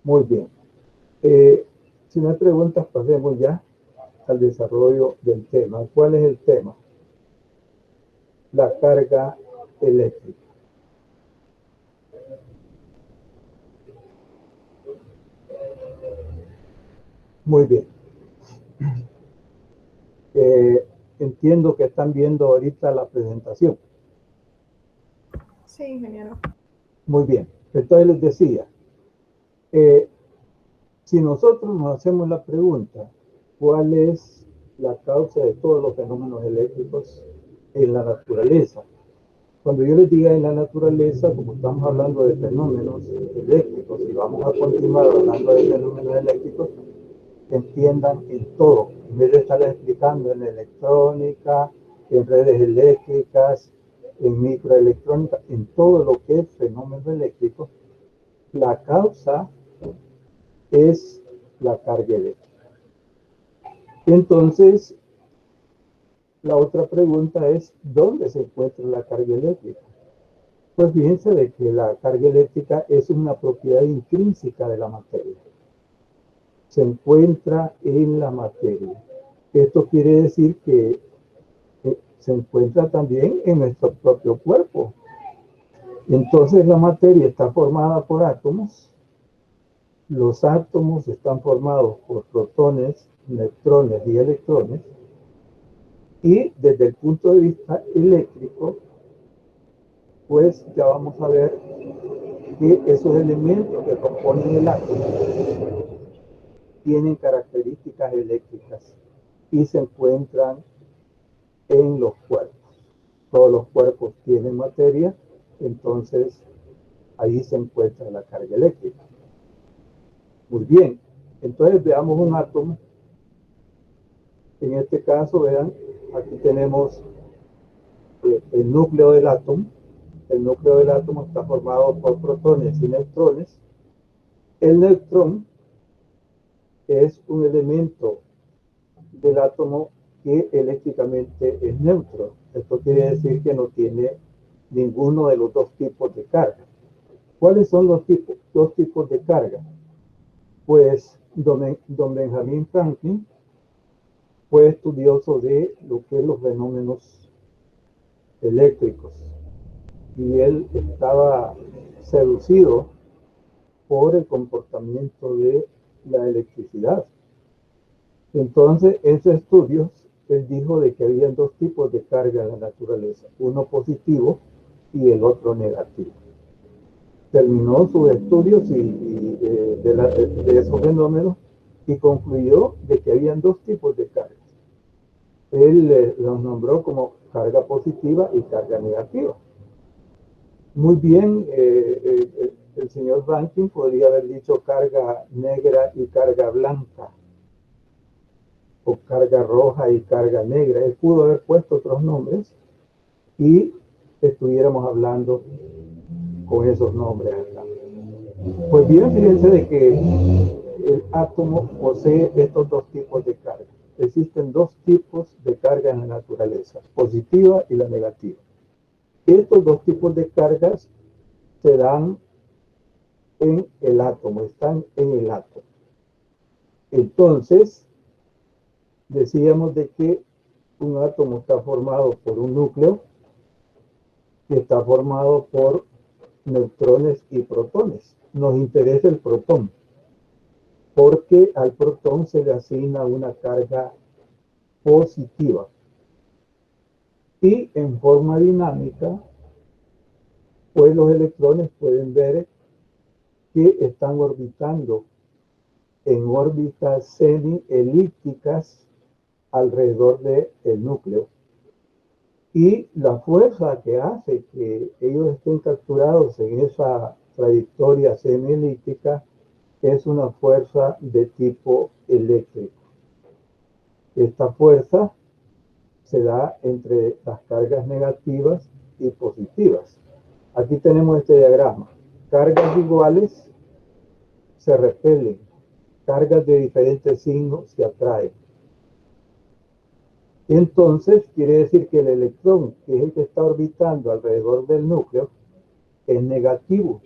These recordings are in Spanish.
Muy bien. Si no hay preguntas, pasemos ya al desarrollo del tema. ¿Cuál es el tema? La carga eléctrica. Muy bien. Entiendo que están viendo ahorita la presentación. Sí, ingeniero. Muy bien. Entonces les decía, si nosotros nos hacemos la pregunta, ¿cuál es la causa de todos los fenómenos eléctricos en la naturaleza? Cuando yo les diga en la naturaleza, como estamos hablando de fenómenos eléctricos y vamos a continuar hablando de fenómenos eléctricos, entiendan en todo, en vez de estar explicando en electrónica, en redes eléctricas, en microelectrónica, en todo lo que es fenómeno eléctrico, la causa es la carga eléctrica. Entonces, la otra pregunta es, ¿dónde se encuentra la carga eléctrica? Pues fíjense de que la carga eléctrica es una propiedad intrínseca de la materia. Se encuentra en la materia. Esto quiere decir que se encuentra también en nuestro propio cuerpo. Entonces la materia está formada por átomos. Los átomos están formados por protones, neutrones y electrones. Y desde el punto de vista eléctrico, pues ya vamos a ver que esos elementos que componen el átomo tienen características eléctricas y se encuentran en los cuerpos. Todos los cuerpos tienen materia, entonces ahí se encuentra la carga eléctrica. Muy bien, entonces veamos un átomo. En este caso, vean, aquí tenemos el núcleo del átomo. El núcleo del átomo está formado por protones y neutrones. El neutrón es un elemento del átomo que eléctricamente es neutro. Esto quiere decir que no tiene ninguno de los dos tipos de carga. ¿Cuáles son los dos tipos de carga? Pues don Benjamin Franklin fue estudioso de lo que es los fenómenos eléctricos y él estaba seducido por el comportamiento de la electricidad. Entonces, en sus estudios, él dijo de que había dos tipos de carga en la naturaleza, uno positivo y el otro negativo. Terminó sus estudios de esos fenómenos y concluyó de que habían dos tipos de cargas. Él los nombró como carga positiva y carga negativa. Muy bien, el señor Rankin podría haber dicho carga negra y carga blanca, o carga roja y carga negra. Él pudo haber puesto otros nombres y estuviéramos hablando con esos nombres acá. Pues bien, fíjense de que el átomo posee estos dos tipos de carga. Existen dos tipos de carga en la naturaleza, positiva y la negativa. Estos dos tipos de cargas se dan en el átomo, están en el átomo. Entonces, decíamos de que un átomo está formado por un núcleo que está formado por neutrones y protones. Nos interesa el protón, porque al protón se le asigna una carga positiva. Y en forma dinámica, pues los electrones pueden ver que están orbitando en órbitas semi-elípticas alrededor del núcleo. Y la fuerza que hace que ellos estén capturados en esa trayectoria semi-elíptica es una fuerza de tipo eléctrico. Esta fuerza se da entre las cargas negativas y positivas. Aquí tenemos este diagrama. Cargas iguales se repelen, cargas de diferentes signos se atraen. Entonces, quiere decir que el electrón, que es el que está orbitando alrededor del núcleo, es negativo.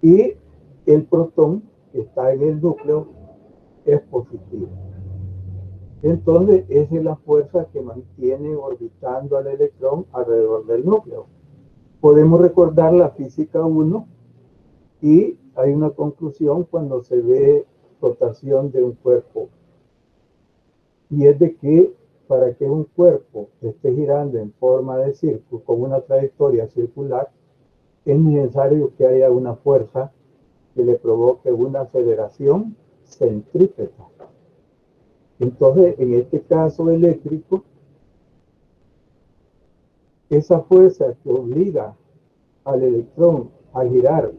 Y el protón que está en el núcleo es positivo. Entonces, esa es la fuerza que mantiene orbitando al electrón alrededor del núcleo. Podemos recordar la física 1 y hay una conclusión cuando se ve rotación de un cuerpo. Y es de que para que un cuerpo esté girando en forma de círculo, con una trayectoria circular, es necesario que haya una fuerza que le provoque una aceleración centrípeta. Entonces, en este caso eléctrico, esa fuerza que obliga al electrón a girar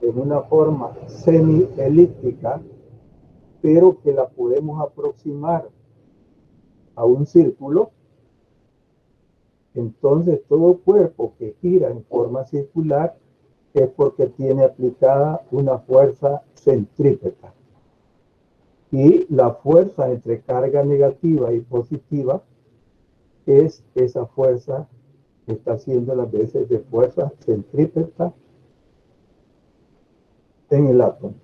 en una forma semi-elíptica, pero que la podemos aproximar a un círculo, entonces todo cuerpo que gira en forma circular es porque tiene aplicada una fuerza centrípeta. Y la fuerza entre carga negativa y positiva es esa fuerza que está haciendo las veces de fuerza centrípeta en el átomo.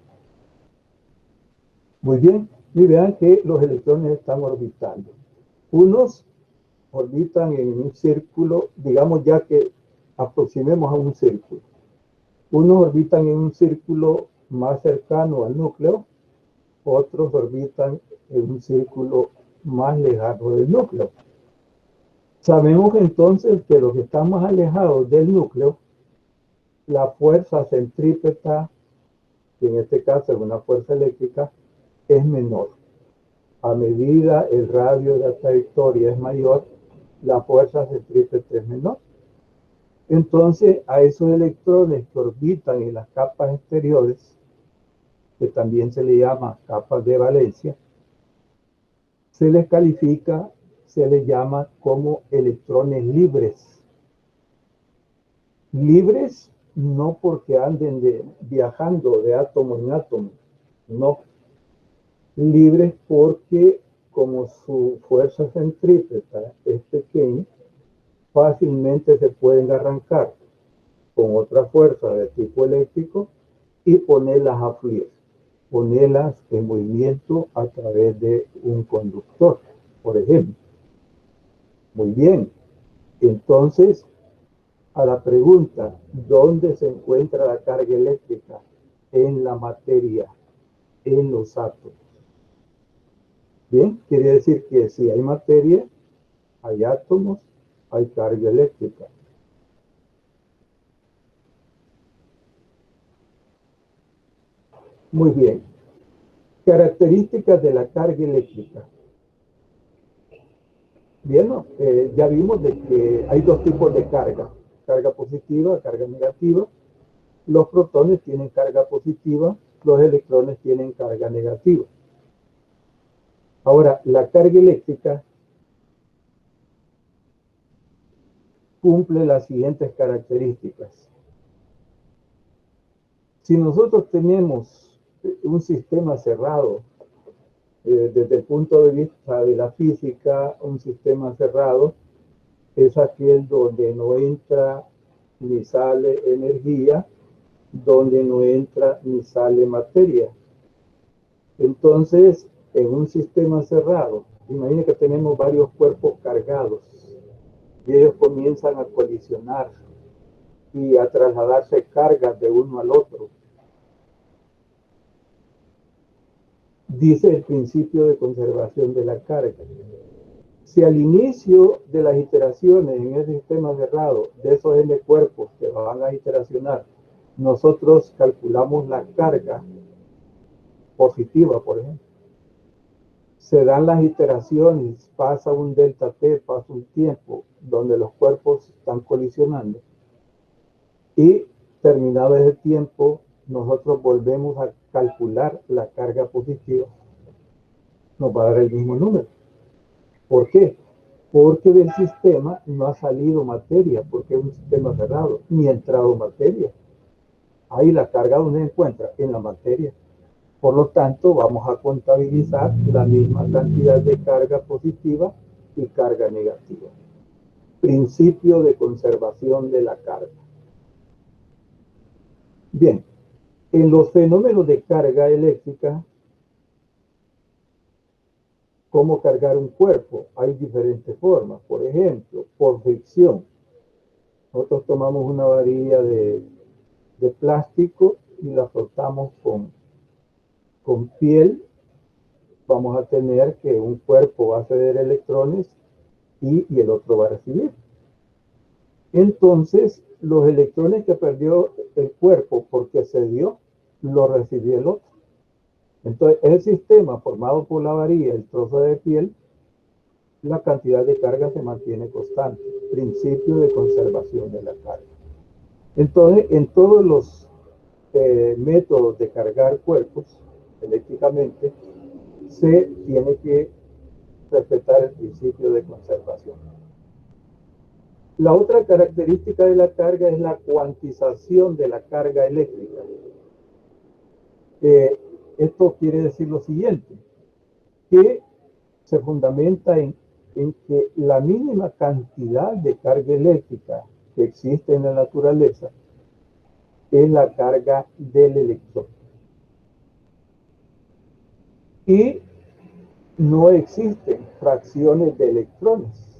Muy bien, y vean que los electrones están orbitando. Unos orbitan en un círculo, digamos ya que aproximemos a un círculo. Unos orbitan en un círculo más cercano al núcleo, otros orbitan en un círculo más lejano del núcleo. Sabemos entonces que los que están más alejados del núcleo, la fuerza centrípeta, que en este caso es una fuerza eléctrica, es menor. A medida el radio de la trayectoria es mayor, la fuerza centrípeta es menor. Entonces, a esos electrones que orbitan en las capas exteriores, que también se le llama capas de valencia, se les califica, se les llama como electrones libres. Libres no porque anden viajando de átomo en átomo, no. Libres porque como su fuerza centrípeta es pequeña, fácilmente se pueden arrancar con otra fuerza de tipo eléctrico y ponerlas a fluir, ponerlas en movimiento a través de un conductor, por ejemplo. Muy bien, entonces a la pregunta, ¿dónde se encuentra la carga eléctrica? En la materia, en los átomos. Bien, quiere decir que si hay materia, hay átomos, hay carga eléctrica. Muy bien. Características de la carga eléctrica. Bien, ya vimos de que hay dos tipos de carga. Carga positiva, carga negativa. Los protones tienen carga positiva, los electrones tienen carga negativa. Ahora, la carga eléctrica cumple las siguientes características. Si nosotros tenemos un sistema cerrado, desde el punto de vista de la física, un sistema cerrado es aquel donde no entra ni sale energía, donde no entra ni sale materia. Entonces, en un sistema cerrado, imaginen que tenemos varios cuerpos cargados y ellos comienzan a colisionar y a trasladarse cargas de uno al otro. Dice el principio de conservación de la carga. Si al inicio de las iteraciones en ese sistema cerrado, de esos N cuerpos que van a iteracionar, nosotros calculamos la carga positiva, por ejemplo, se dan las iteraciones, pasa un delta T, pasa un tiempo donde los cuerpos están colisionando y terminado ese tiempo nosotros volvemos a calcular la carga positiva, nos va a dar el mismo número. ¿Por qué? Porque del sistema no ha salido materia, porque es un sistema cerrado, ni ha entrado materia. Ahí la carga, ¿dónde se encuentra? En la materia. Por lo tanto, vamos a contabilizar la misma cantidad de carga positiva y carga negativa. Principio de conservación de la carga. Bien, En los fenómenos de carga eléctrica, ¿cómo cargar un cuerpo? Hay diferentes formas. Por ejemplo, por fricción. Nosotros tomamos una varilla de plástico y la frotamos con piel. Vamos a tener que un cuerpo va a ceder electrones y el otro va a recibir. Entonces, los electrones que perdió el cuerpo porque cedió, lo recibió el otro. Entonces, el sistema formado por la varilla, el trozo de piel, la cantidad de carga se mantiene constante. Principio de conservación de la carga. Entonces, en todos los métodos de cargar cuerpos eléctricamente, se tiene que respetar el principio de conservación. La otra característica de la carga es la cuantización de la carga eléctrica. Esto quiere decir lo siguiente, que se fundamenta en que la mínima cantidad de carga eléctrica que existe en la naturaleza es la carga del electrón. Y no existen fracciones de electrones.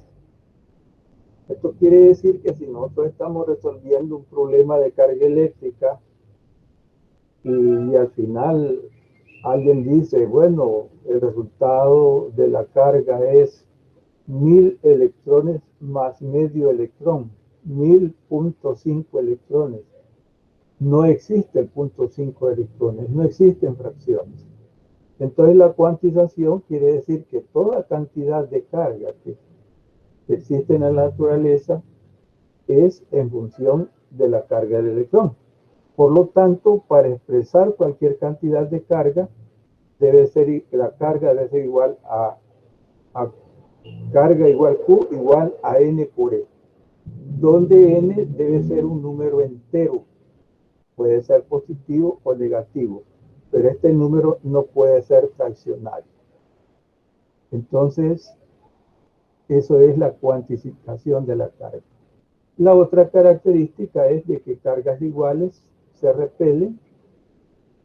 Esto quiere decir que si nosotros estamos resolviendo un problema de carga eléctrica y al final alguien dice, bueno, el resultado de la carga es 1000 electrones más medio electrón, 1000.5 electrones. No existe el 0.5 electrones, no existen fracciones. Entonces la cuantización quiere decir que toda cantidad de carga que existe en la naturaleza es en función de la carga del electrón. Por lo tanto, para expresar cualquier cantidad de carga, la carga debe ser igual a carga igual Q igual a N por E, donde N debe ser un número entero, puede ser positivo o negativo, pero este número no puede ser fraccionario. Entonces, eso es la cuantificación de la carga. La otra característica es de que cargas iguales se repelen.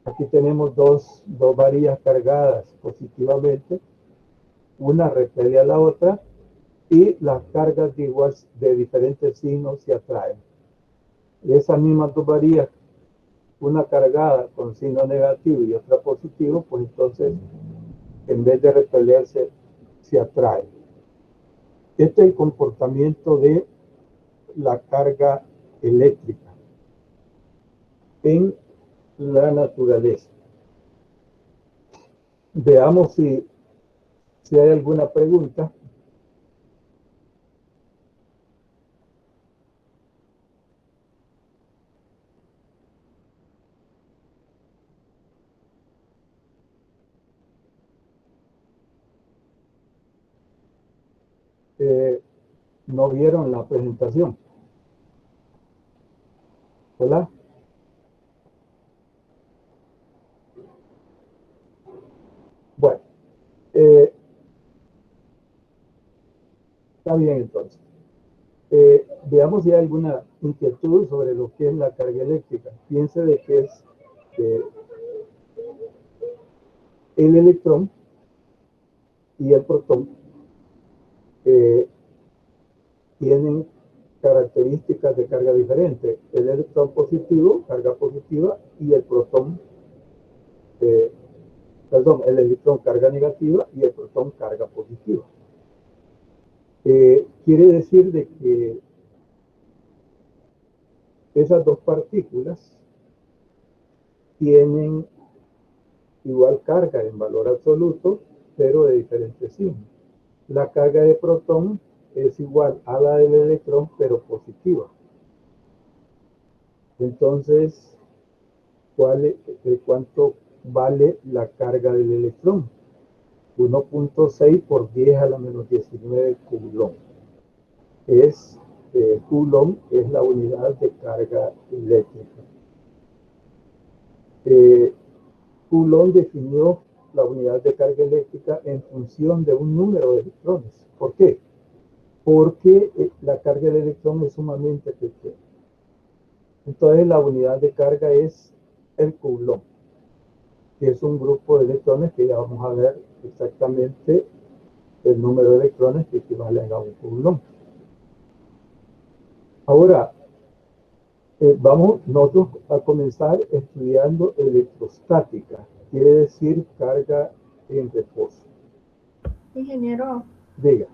Aquí tenemos dos varillas cargadas positivamente, una repele a la otra y las cargas de diferentes signos se atraen. Esas mismas dos varillas, una cargada con signo negativo y otra positivo, pues entonces en vez de repelerse se atraen. Este es el comportamiento de la carga eléctrica en la naturaleza. Veamos si hay alguna pregunta. No vieron la presentación. ¿Hola? Bueno, está bien entonces. Veamos si hay alguna inquietud sobre lo que es la carga eléctrica. Piense de que es el electrón y el protón tienen características de carga diferentes. El electrón positivo, carga positiva, y el protón, el electrón carga negativa y el protón carga positiva. Quiere decir de que esas dos partículas tienen igual carga en valor absoluto, pero de diferentes signos. La carga de protón es igual a la del electrón, pero positiva. Entonces, ¿cuánto vale la carga del electrón? 1.6 por 10 a la menos 19 Coulomb. Coulomb es la unidad de carga eléctrica. Coulomb definió la unidad de carga eléctrica en función de un número de electrones. ¿Por qué? Porque la carga del electrón es sumamente pequeña. Entonces la unidad de carga es el Coulomb, que es un grupo de electrones que ya vamos a ver exactamente el número de electrones que equivalen a un Coulomb. Ahora, vamos nosotros a comenzar estudiando electrostática, quiere decir carga en reposo. Ingeniero, Diga.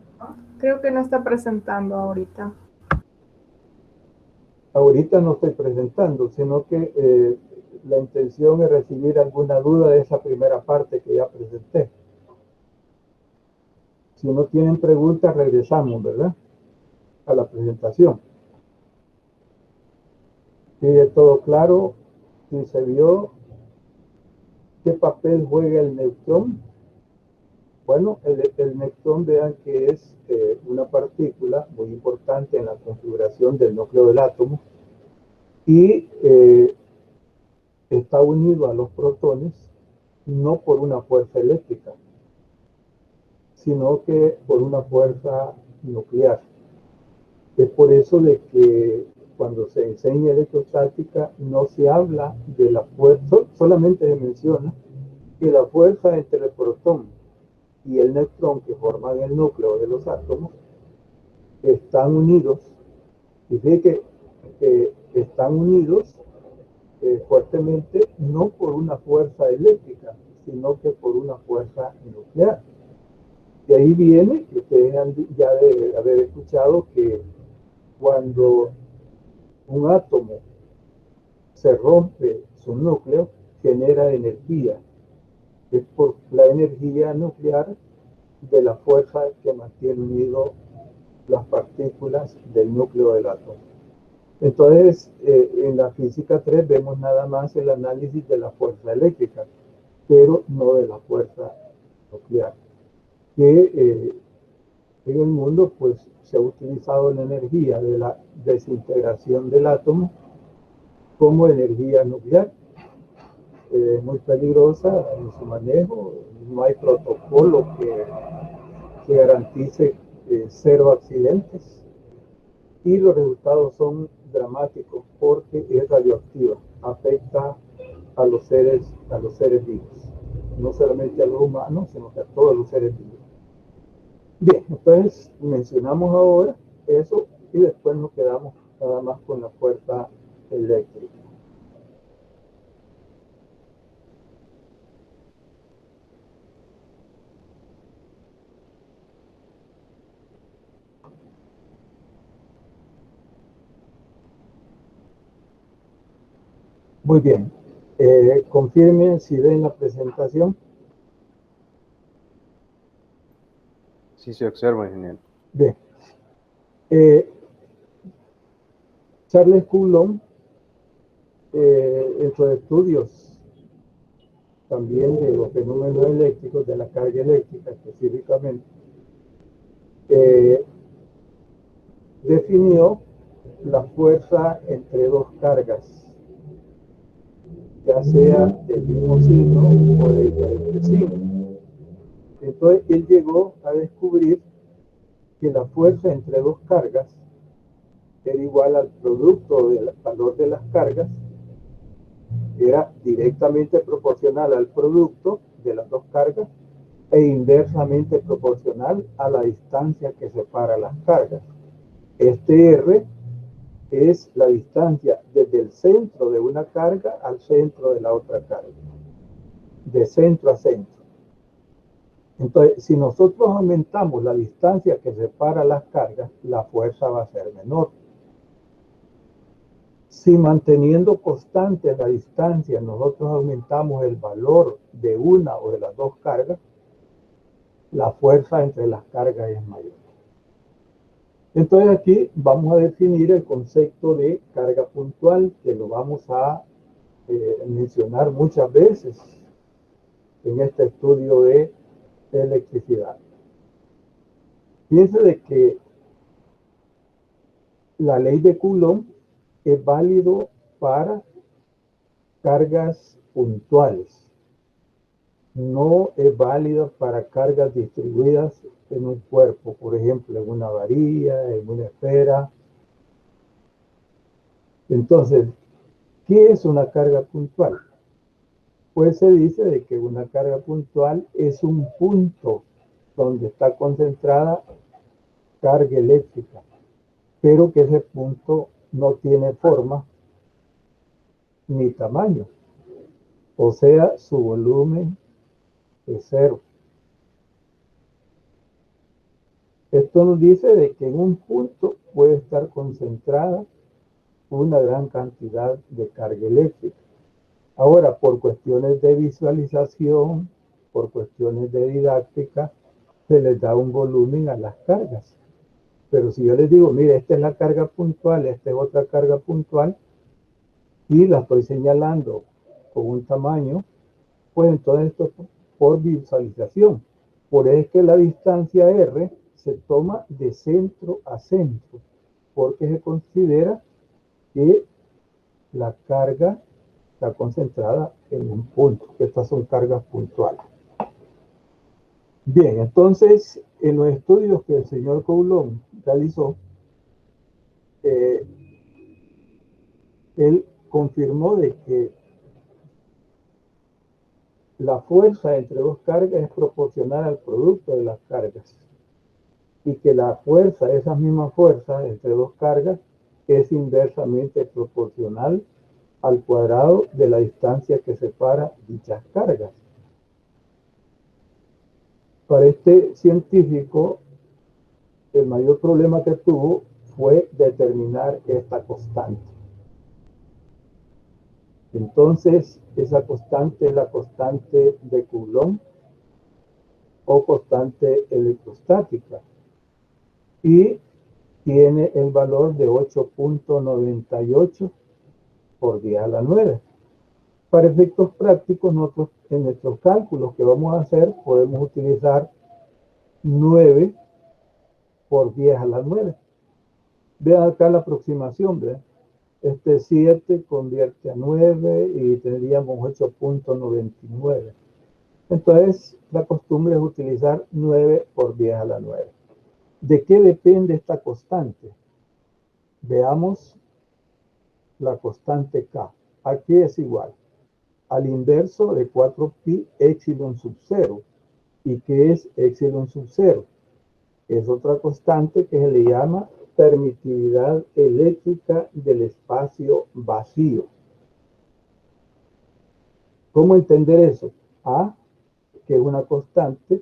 creo que no está presentando ahorita. Ahorita no estoy presentando, sino que la intención es recibir alguna duda de esa primera parte que ya presenté. Si no tienen preguntas, regresamos, ¿verdad? A la presentación. ¿Sigue todo claro? ¿Sí se vio? ¿Qué papel juega el neutrón? Bueno, el neutrón, vean que es una partícula muy importante en la configuración del núcleo del átomo y está unido a los protones no por una fuerza eléctrica, sino que por una fuerza nuclear. Es por eso de que cuando se enseña electrostática no se habla de la fuerza, solamente se menciona que la fuerza entre el protón y el neutrón que forman el núcleo de los átomos están unidos, y fíjate que están unidos fuertemente no por una fuerza eléctrica, sino que por una fuerza nuclear. De ahí viene, que ustedes ya deben haber escuchado, que cuando un átomo se rompe su núcleo, genera energía. Es por la energía nuclear de la fuerza que mantiene unido las partículas del núcleo del átomo. Entonces, en la física 3 vemos nada más el análisis de la fuerza eléctrica, pero no de la fuerza nuclear, que en el mundo pues se ha utilizado la energía de la desintegración del átomo como energía nuclear, muy peligrosa en su manejo, no hay protocolo que garantice cero accidentes y los resultados son dramáticos porque es radioactiva, afecta a los seres vivos, no solamente a los humanos, sino que a todos los seres vivos. Bien, entonces mencionamos ahora eso y después nos quedamos nada más con la fuerza eléctrica. Muy bien. Confirmen si ven la presentación. Sí, se observa, ingeniero. Bien. Charles Coulomb, en sus estudios también de los fenómenos eléctricos, de la carga eléctrica específicamente, definió la fuerza entre dos cargas, ya sea del mismo signo o de diferente signo. Entonces él llegó a descubrir que la fuerza entre dos cargas era igual al producto del valor de las cargas, era directamente proporcional al producto de las dos cargas e inversamente proporcional a la distancia que separa las cargas. Este R es la distancia desde el centro de una carga al centro de la otra carga, de centro a centro. Entonces, si nosotros aumentamos la distancia que separa las cargas, la fuerza va a ser menor. Si manteniendo constante la distancia nosotros aumentamos el valor de una o de las dos cargas, la fuerza entre las cargas es mayor. Entonces aquí vamos a definir el concepto de carga puntual, que lo vamos a mencionar muchas veces en este estudio de electricidad. Piense de que la ley de Coulomb es válido para cargas puntuales. No es válido para cargas distribuidas en un cuerpo, por ejemplo, en una varilla, en una esfera. Entonces, ¿qué es una carga puntual? Pues se dice de que una carga puntual es un punto donde está concentrada carga eléctrica, pero que ese punto no tiene forma ni tamaño, o sea, su volumen es cero. Esto nos dice de que en un punto puede estar concentrada una gran cantidad de carga eléctrica. Ahora, por cuestiones de visualización, por cuestiones de didáctica, se les da un volumen a las cargas. Pero si yo les digo, mire, esta es la carga puntual, esta es otra carga puntual, y la estoy señalando con un tamaño, pues entonces esto es por visualización. Por eso es que la distancia R se toma de centro a centro, porque se considera que la carga está concentrada en un punto. Estas son cargas puntuales. Bien, entonces, en los estudios que el señor Coulomb realizó, él confirmó de que la fuerza entre dos cargas es proporcional al producto de las cargas y que la fuerza, esa misma fuerza entre dos cargas, es inversamente proporcional al cuadrado de la distancia que separa dichas cargas. Para este científico, el mayor problema que tuvo fue determinar esta constante. Entonces, esa constante es la constante de Coulomb o constante electrostática y tiene el valor de 8.98 por 10 a la 9. Para efectos prácticos, nosotros en nuestros cálculos que vamos a hacer podemos utilizar 9 por 10 a la 9. Vean acá la aproximación, ¿verdad? Este 7 convierte a 9 y tendríamos 8.99. Entonces, la costumbre es utilizar 9 por 10 a la 9. ¿De qué depende esta constante? Veamos la constante K. Aquí es igual al inverso de 4pi epsilon sub 0. ¿Y qué es epsilon sub 0? Es otra constante que se le llama permitividad eléctrica del espacio vacío. ¿Cómo entender eso? A, que es una constante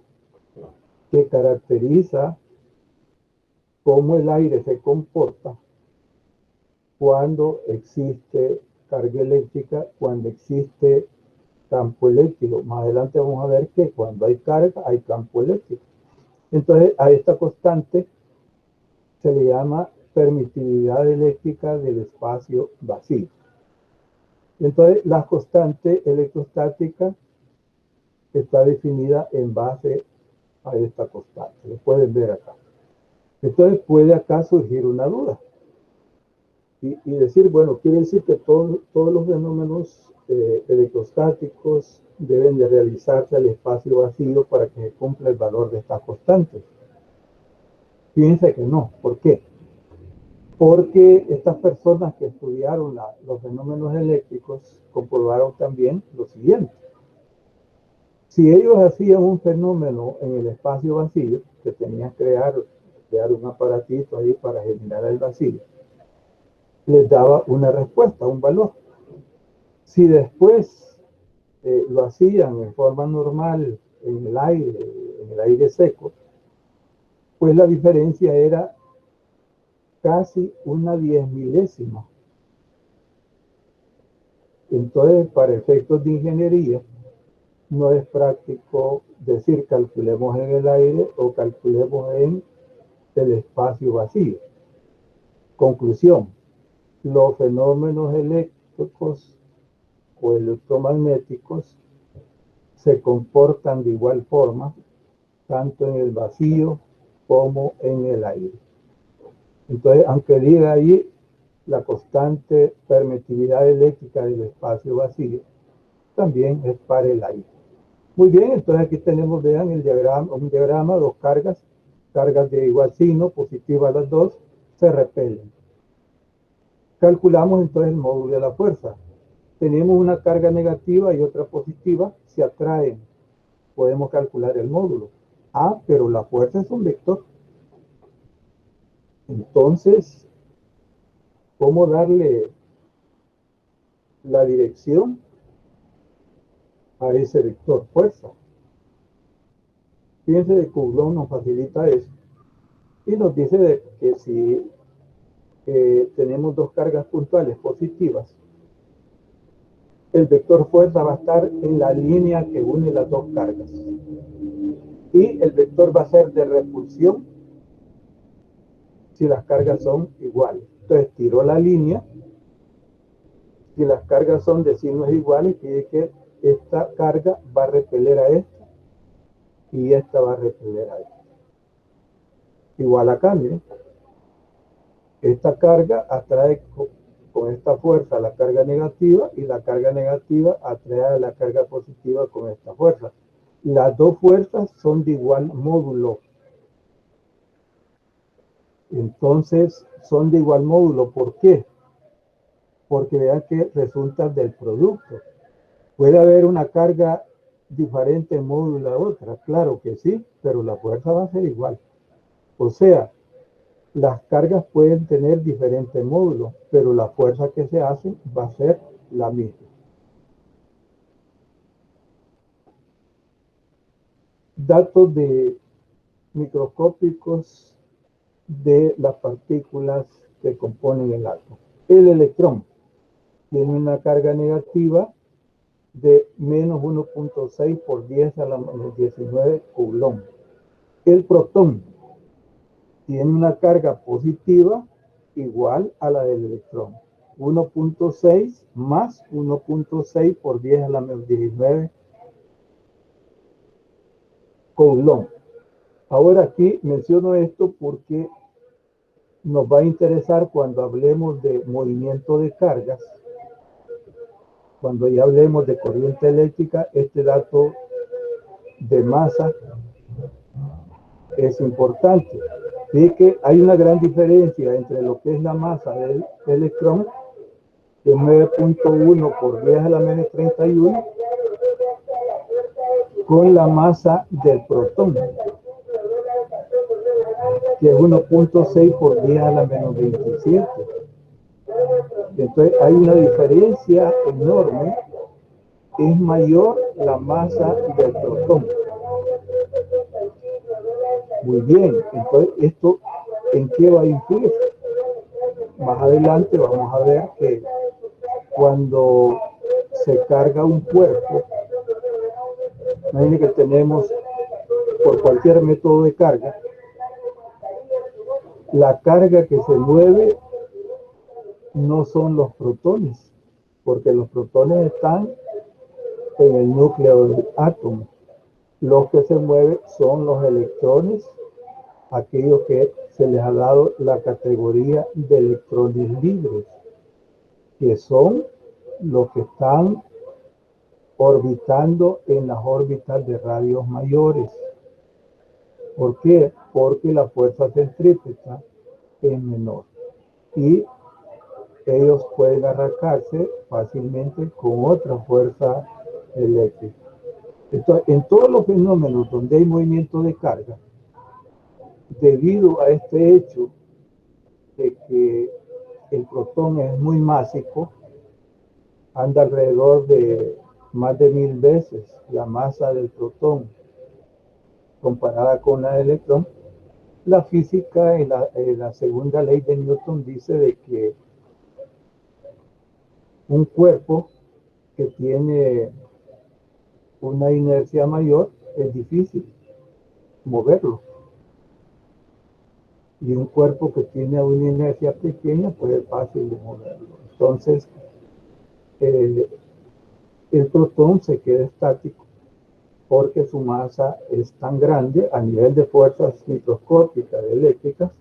que caracteriza cómo el aire se comporta cuando existe carga eléctrica, cuando existe campo eléctrico. Más adelante vamos a ver que cuando hay carga hay campo eléctrico. Entonces a esta constante se le llama permitividad eléctrica del espacio vacío. Entonces la constante electrostática está definida en base a esta constante. Lo pueden ver acá. Entonces puede acá surgir una duda. Y decir, bueno, quiere decir que todos los fenómenos electrostáticos deben de realizarse al espacio vacío para que se cumpla el valor de esta constante. Fíjense que no. ¿Por qué? Porque estas personas que estudiaron los fenómenos eléctricos comprobaron también lo siguiente. Si ellos hacían un fenómeno en el espacio vacío, que tenían que crear un aparatito ahí para generar el vacío, les daba una respuesta, un valor. Si después lo hacían en forma normal en el aire seco, pues la diferencia era casi una 10.000ª. Entonces, para efectos de ingeniería, no es práctico decir calculemos en el aire o calculemos en el espacio vacío. Conclusión, los fenómenos eléctricos o electromagnéticos se comportan de igual forma tanto en el vacío como en el aire. Entonces, aunque diga ahí la constante permitividad eléctrica del espacio vacío, también es para el aire. Muy bien, entonces aquí tenemos, vean, un diagrama, dos cargas de igual signo, positivas las dos, se repelen. Calculamos entonces el módulo de la fuerza. tenemos una carga negativa y otra positiva, se atraen. Podemos calcular el módulo. Ah, pero la fuerza es un vector. Entonces, ¿cómo darle la dirección a ese vector fuerza? Fíjense de Coulomb nos facilita eso y nos dice que si tenemos dos cargas puntuales positivas, el vector fuerza va a estar en la línea que une las dos cargas y el vector va a ser de repulsión si las cargas son iguales. Entonces tiro la línea. Si las cargas son de signos iguales, quiere que esta carga va a repeler a esta y esta va a repeler a esta. Igual acá, miren. Esta carga atrae con esta fuerza la carga negativa y la carga negativa atrae a la carga positiva con esta fuerza. Las dos fuerzas son de igual módulo. Entonces, son de igual módulo. ¿Por qué? Porque vean que resulta del producto. ¿Puede haber una carga diferente en módulo a la otra? Claro que sí, pero la fuerza va a ser igual. O sea, las cargas pueden tener diferentes módulos, pero la fuerza que se hace va a ser la misma. Datos microscópicos de las partículas que componen el átomo. El electrón tiene una carga negativa de menos 1.6 por 10 a la menos 19 Coulomb. El protón tiene una carga positiva igual a la del electrón. 1.6 más 1.6 por 10 a la menos 19 Coulomb. Ahora aquí menciono esto porque nos va a interesar cuando hablemos de movimiento de cargas. Cuando ya hablemos de corriente eléctrica, este dato de masa es importante. Así que hay una gran diferencia entre lo que es la masa del electrón, que es 9.1 por 10 a la menos 31, con la masa del protón, que es 1.6 por 10 a la menos 27. Entonces hay una diferencia enorme. Es mayor la masa del protón. Muy bien, entonces esto ¿en qué va a influir? Más adelante vamos a ver que cuando se carga un cuerpo, imagínense que tenemos por cualquier método de carga, la carga que se mueve no son los protones, porque los protones están en el núcleo del átomo. Los que se mueven son los electrones, aquellos que se les ha dado la categoría de electrones libres, que son los que están orbitando en las órbitas de radios mayores. ¿Por qué? Porque la fuerza centrípeta es menor y ellos pueden arrancarse fácilmente con otra fuerza eléctrica. Entonces, en todos los fenómenos donde hay movimiento de carga, debido a este hecho de que el protón es muy másico, anda alrededor de más de 1000 veces la masa del protón comparada con la del electrón, la física en la segunda ley de Newton dice de que un cuerpo que tiene una inercia mayor es difícil moverlo. Y un cuerpo que tiene una inercia pequeña pues es fácil de moverlo. Entonces, el protón se queda estático porque su masa es tan grande a nivel de fuerzas microscópicas eléctricas.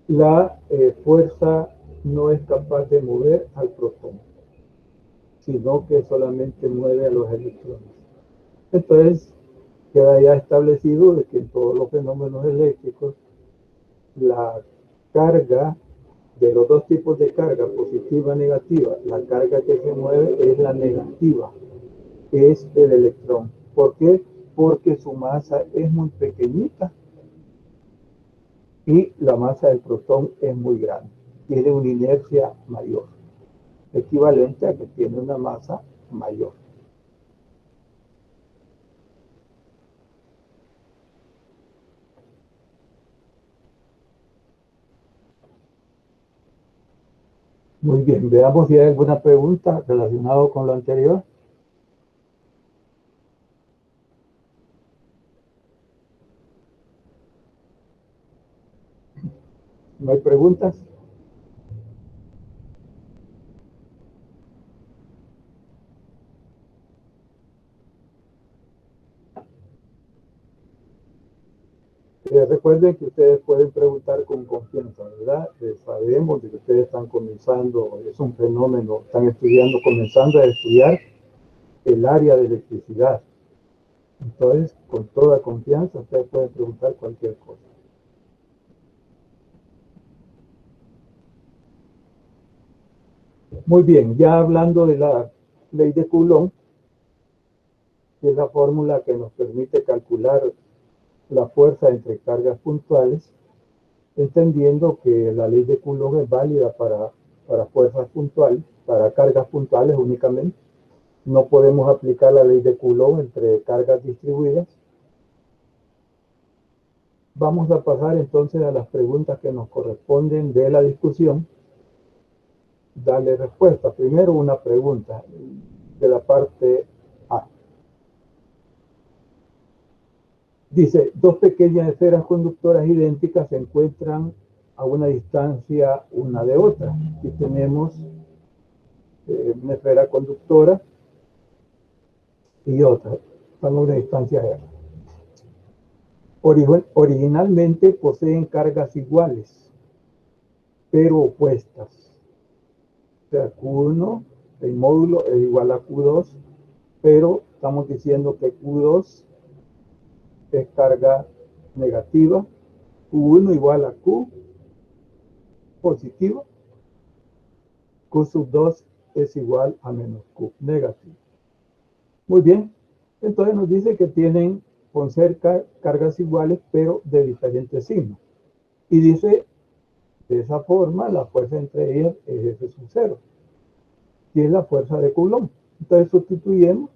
La fuerza no es capaz de mover al protón, sino que solamente mueve a los electrones. Entonces, queda ya establecido de que en todos los fenómenos eléctricos la carga de los dos tipos de carga, positiva y negativa, la carga que se mueve es la negativa, es el electrón. ¿Por qué? Porque su masa es muy pequeñita y la masa del protón es muy grande. Tiene una inercia mayor, equivalente a que tiene una masa mayor. Muy bien, veamos si hay alguna pregunta relacionada con lo anterior. ¿No hay preguntas? Recuerden que ustedes pueden preguntar con confianza, ¿verdad? Sabemos de que ustedes están comenzando, es un fenómeno, están estudiando, comenzando a estudiar el área de electricidad. Entonces, con toda confianza, ustedes pueden preguntar cualquier cosa. Muy bien, ya hablando de la ley de Coulomb, que es la fórmula que nos permite calcular la fuerza entre cargas puntuales, entendiendo que la ley de Coulomb es válida para fuerzas puntuales, para cargas puntuales únicamente. No podemos aplicar la ley de Coulomb entre cargas distribuidas. Vamos a pasar entonces a las preguntas que nos corresponden de la discusión. Darle respuesta. Primero una pregunta de la parte A. Dice, dos pequeñas esferas conductoras idénticas se encuentran a una distancia una de otra. Aquí tenemos una esfera conductora y otra. Están a una distancia R. Originalmente poseen cargas iguales, pero opuestas. O sea, Q1, el módulo es igual a Q2, pero estamos diciendo que Q2 es carga negativa, Q1 igual a Q positivo, Q sub 2 es igual a menos Q negativo. Muy bien, entonces nos dice que tienen con cerca cargas iguales, pero de diferentes signos. Y dice, de esa forma, la fuerza entre ellas es F sub 0, y es la fuerza de Coulomb. Entonces sustituimos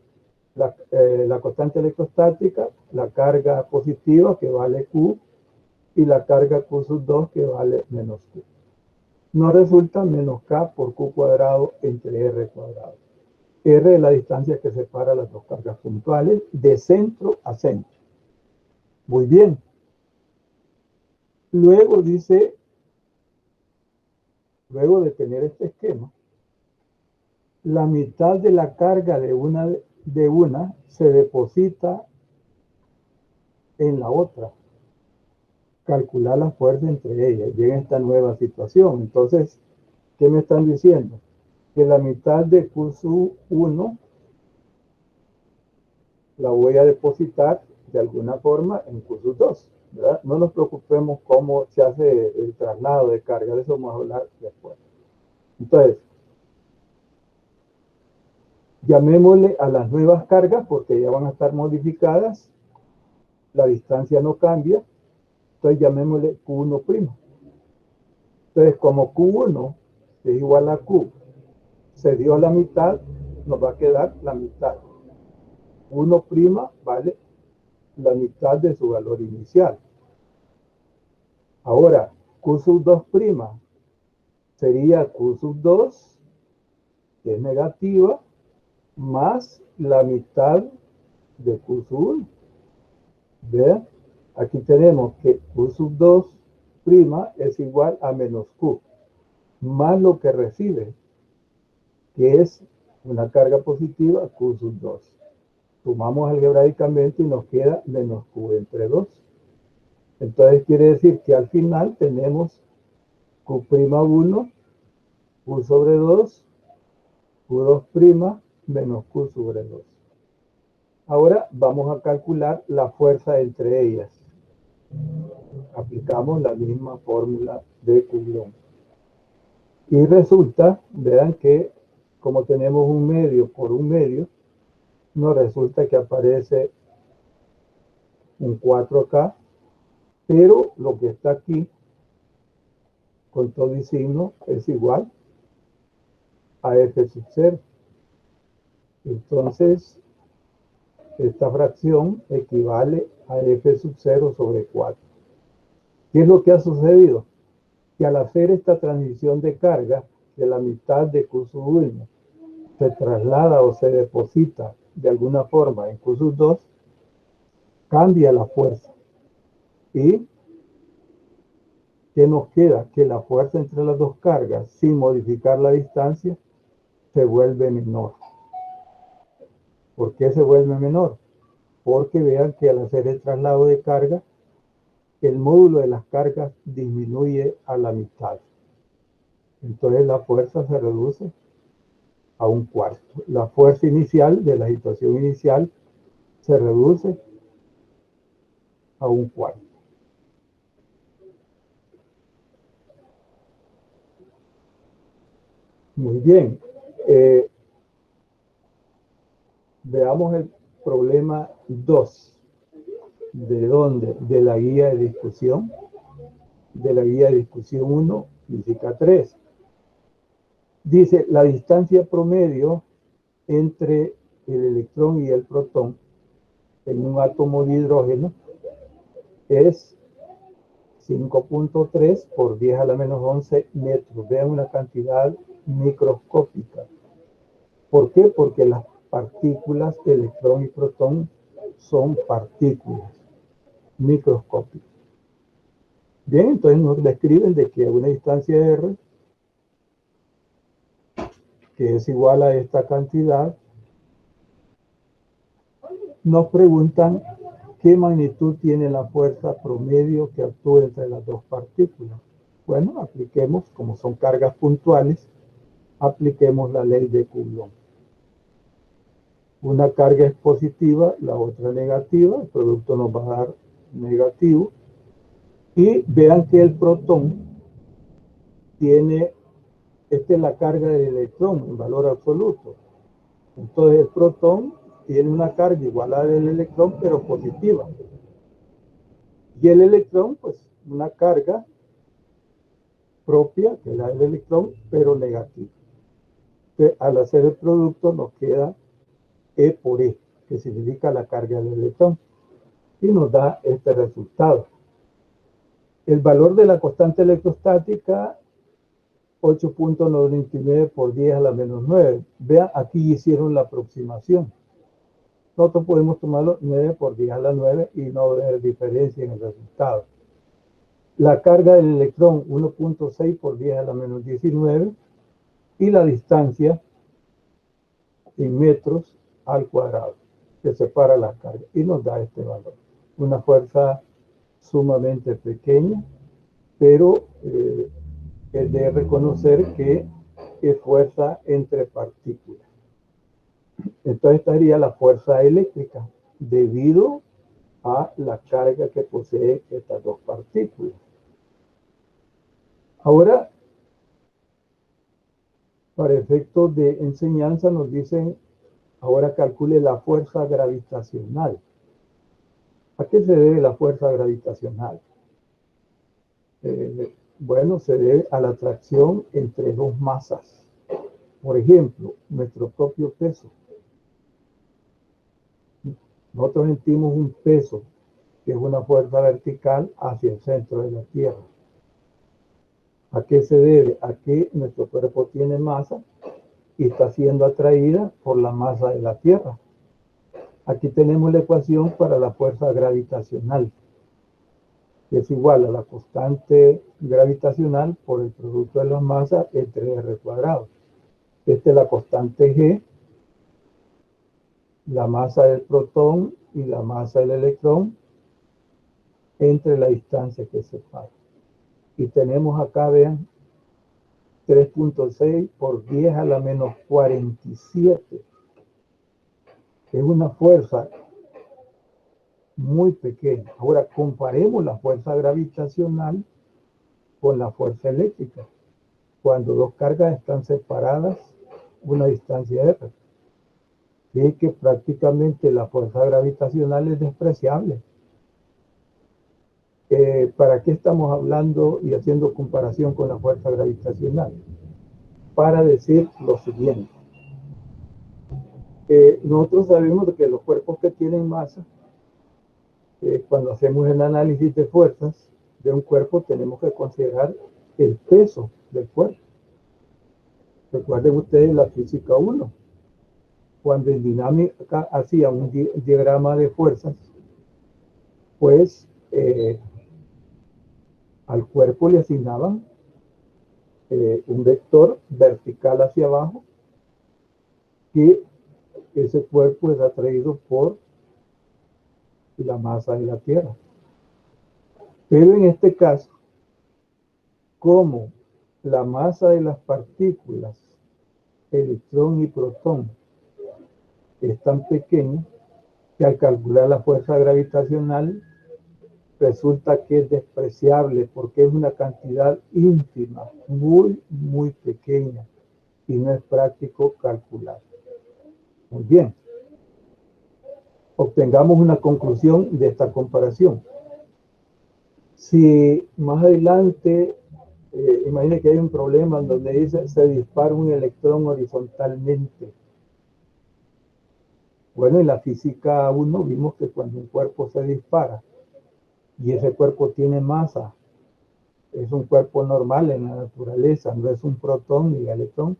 la constante electrostática, la carga positiva que vale Q, y la carga Q sub 2 que vale menos Q. Nos resulta menos K por Q cuadrado entre R cuadrado. R es la distancia que separa las dos cargas puntuales de centro a centro. Muy bien. Luego dice, luego de tener este esquema, la mitad de la carga de una se deposita en la otra. Calcular la fuerza entre ellas. Llega esta nueva situación. Entonces, ¿qué me están diciendo? Que la mitad de Q sub 1 la voy a depositar de alguna forma en Q sub 2. ¿Verdad? No nos preocupemos cómo se hace el traslado de carga. De eso vamos a hablar después. Entonces, llamémosle a las nuevas cargas porque ya van a estar modificadas. La distancia no cambia. Entonces, llamémosle Q1'. Entonces, como Q1 es igual a Q, se dio a la mitad, nos va a quedar la mitad. 1' vale la mitad de su valor inicial. Ahora, Q sub 2' sería Q sub 2, que es negativa, más la mitad de Q sub 1. ¿Vean? Aquí tenemos que Q sub 2' es igual a menos Q, más lo que recibe, que es una carga positiva Q sub 2. Sumamos algebraicamente y nos queda menos Q entre 2. Entonces quiere decir que al final tenemos Q'1, Q sobre 2, Q2' menos Q sobre 2. Ahora vamos a calcular la fuerza entre ellas. Aplicamos la misma fórmula de Coulomb. Y resulta, vean que como tenemos un medio por un medio, nos resulta que aparece un 4K, pero lo que está aquí, con todo y signo, es igual a F sub 0. Entonces, esta fracción equivale a F sub 0 sobre 4. ¿Qué es lo que ha sucedido? Que al hacer esta transición de carga, de la mitad de Q sub 1 se traslada o se deposita de alguna forma en Q sub 2, cambia la fuerza. ¿Y qué nos queda? Que la fuerza entre las dos cargas, sin modificar la distancia, se vuelve menor. ¿Por qué se vuelve menor? Porque vean que al hacer el traslado de carga, el módulo de las cargas disminuye a la mitad. Entonces la fuerza se reduce a un cuarto. La fuerza inicial de la situación inicial se reduce a un cuarto. Muy bien. Veamos el problema 2. ¿De dónde? De la guía de discusión. De la guía de discusión 1, física 3. Dice, la distancia promedio entre el electrón y el protón en un átomo de hidrógeno es 5.3 por 10 a la menos 11 metros. Vean una cantidad microscópica. ¿Por qué? Porque las partículas, electrón y protón, son partículas microscópicas. Bien, entonces nos describen de que a una distancia R, que es igual a esta cantidad, nos preguntan qué magnitud tiene la fuerza promedio que actúa entre las dos partículas. Bueno, apliquemos, como son cargas puntuales, apliquemos la ley de Coulomb. Una carga es positiva, la otra negativa, el producto nos va a dar negativo. Y vean que el protón tiene, esta es la carga del electrón en valor absoluto. Entonces el protón tiene una carga igual a la del electrón, pero positiva. Y el electrón, pues, una carga propia, que es la del electrón, pero negativa. Entonces, al hacer el producto nos queda E por E, que significa la carga del electrón. Y nos da este resultado. El valor de la constante electrostática, 8.99 por 10 a la menos 9. Vean, aquí hicieron la aproximación. Nosotros podemos tomarlo 9 por 10 a la 9 y no ver diferencia en el resultado. La carga del electrón, 1.6 por 10 a la menos 19. Y la distancia en metros al cuadrado, que separa las cargas. Y nos da este valor. Una fuerza sumamente pequeña, pero es de reconocer que es fuerza entre partículas. Entonces estaría la fuerza eléctrica debido a la carga que posee estas dos partículas. Ahora, para efectos de enseñanza nos dicen, ahora calcule la fuerza gravitacional. ¿A qué se debe la fuerza gravitacional? Bueno, se debe a la atracción entre dos masas. Por ejemplo, nuestro propio peso. Nosotros sentimos un peso, que es una fuerza vertical hacia el centro de la Tierra. ¿A qué se debe? A que nuestro cuerpo tiene masa y está siendo atraída por la masa de la Tierra. Aquí tenemos la ecuación para la fuerza gravitacional, que es igual a la constante gravitacional por el producto de las masas entre R cuadrado. Esta es la constante G, la masa del protón y la masa del electrón entre la distancia que separa. Y tenemos acá, vean, 3.6 por 10 a la menos 47. Es una fuerza muy pequeña. Ahora comparemos la fuerza gravitacional con la fuerza eléctrica. cuando dos cargas están separadas una distancia r. Es que prácticamente la fuerza gravitacional es despreciable. ¿Para qué estamos hablando y haciendo comparación con la fuerza gravitacional? Para decir lo siguiente. Nosotros sabemos que los cuerpos que tienen masa, cuando hacemos el análisis de fuerzas de un cuerpo, tenemos que considerar el peso del cuerpo. Recuerden ustedes la física 1. Cuando en dinámica hacía un diagrama de fuerzas, pues al cuerpo le asignaban un vector vertical hacia abajo, que ese cuerpo es atraído por la masa de la Tierra. Pero en este caso, como la masa de las partículas, electrón y protón, es tan pequeña, que al calcular la fuerza gravitacional resulta que es despreciable, porque es una cantidad ínfima, muy, muy pequeña, y no es práctico calcular. Muy bien. Obtengamos una conclusión de esta comparación. Si más adelante, imagine que hay un problema donde dice se dispara un electrón horizontalmente. Bueno, en la física 1 vimos que cuando un cuerpo se dispara y ese cuerpo tiene masa, es un cuerpo normal en la naturaleza, no es un protón ni electrón,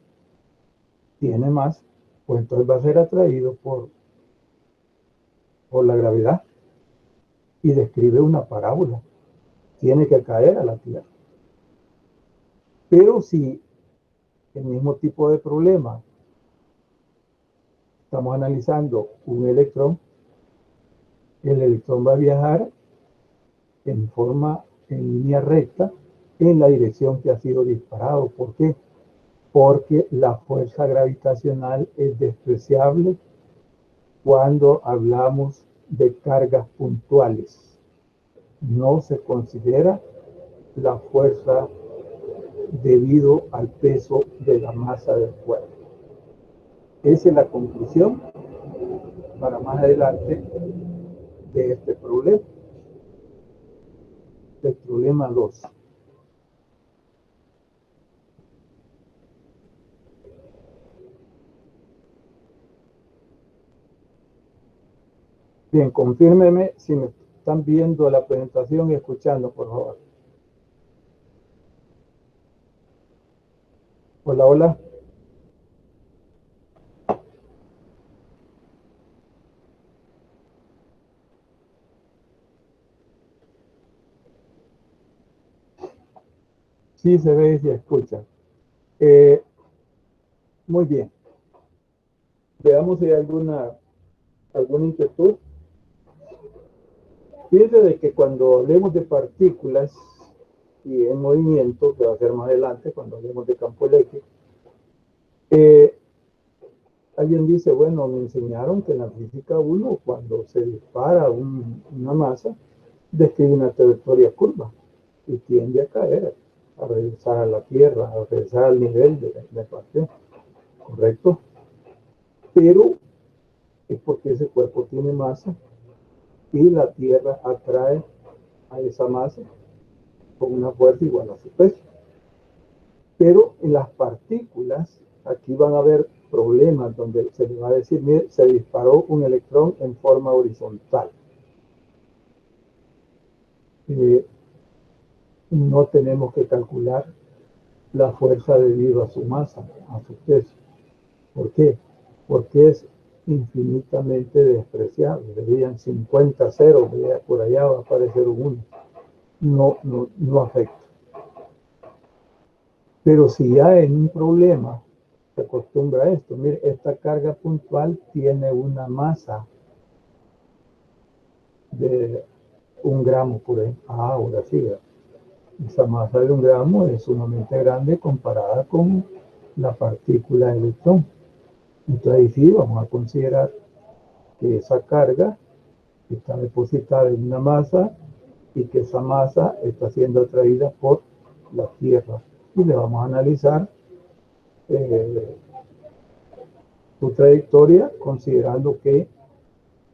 tiene masa, pues entonces va a ser atraído por la gravedad, y describe una parábola. Tiene que caer a la Tierra. Pero si el mismo tipo de problema estamos analizando un electrón, el electrón va a viajar en línea recta en la dirección que ha sido disparado. ¿Por qué? Porque la fuerza gravitacional es despreciable cuando hablamos de cargas puntuales. No se considera la fuerza debido al peso de la masa del cuerpo. Esa es la conclusión para más adelante de este problema. El problema 2. Bien, confírmeme si me están viendo la presentación y escuchando, por favor. Hola, hola. Sí se ve y se escucha. Muy bien. Veamos si hay alguna inquietud. Fíjense de que cuando hablemos de partículas y en movimiento, que va a ser más adelante cuando hablemos de campo eléctrico, alguien dice, bueno, me enseñaron que en la física 1, cuando se dispara una masa, describe una trayectoria curva y tiende a caer, a regresar a la Tierra, a regresar al nivel de pasión, ¿correcto? Pero es porque ese cuerpo tiene masa y la Tierra atrae a esa masa con una fuerza igual a su peso. Pero en las partículas, aquí van a haber problemas donde se le va a decir, mire, se disparó un electrón en forma horizontal. No tenemos que calcular la fuerza debido a su masa, a su peso. ¿Por qué? Porque es infinitamente despreciable. Veían 50 ceros, por allá va a aparecer un 1. No afecta. Pero si ya en un problema se acostumbra a esto, mire, esta carga puntual tiene una masa de 1 gramo por ahí. Ahora sí, esa masa de 1 gramo es sumamente grande comparada con la partícula de electrón. Entonces ahí sí vamos a considerar que esa carga está depositada en una masa y que esa masa está siendo atraída por la Tierra y le vamos a analizar su trayectoria considerando que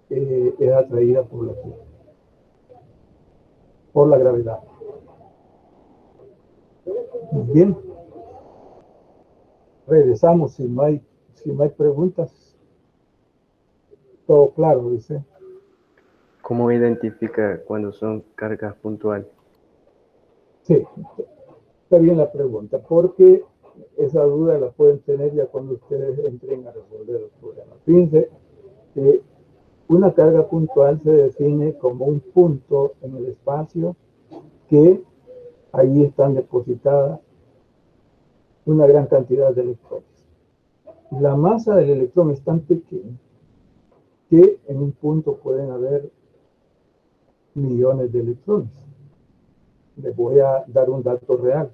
es atraída por la Tierra, por la gravedad. Bien, regresamos si no hay preguntas. Todo claro, dice. ¿Cómo identifica cuando son cargas puntuales? Sí, está bien la pregunta, porque esa duda la pueden tener ya cuando ustedes entren a resolver los problemas. Fíjense que una carga puntual se define como un punto en el espacio que ahí están depositadas una gran cantidad de electrones. La masa del electrón es tan pequeña que en un punto pueden haber millones de electrones. Les voy a dar un dato real.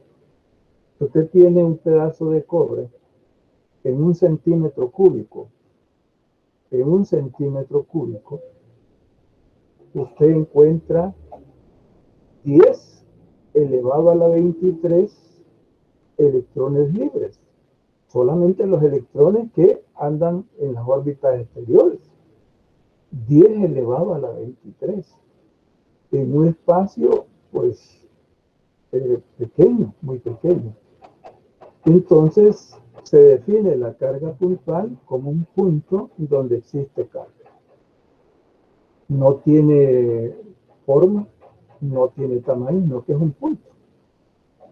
Usted tiene un pedazo de cobre en 1 centímetro cúbico. En 1 centímetro cúbico, usted encuentra 10 elevado a la 23 electrones libres. Solamente los electrones que andan en las órbitas exteriores. 10 elevado a la 23. En un espacio, pues, pequeño, muy pequeño. Entonces, se define la carga puntual como un punto donde existe carga. No tiene forma, no tiene tamaño, no que es un punto.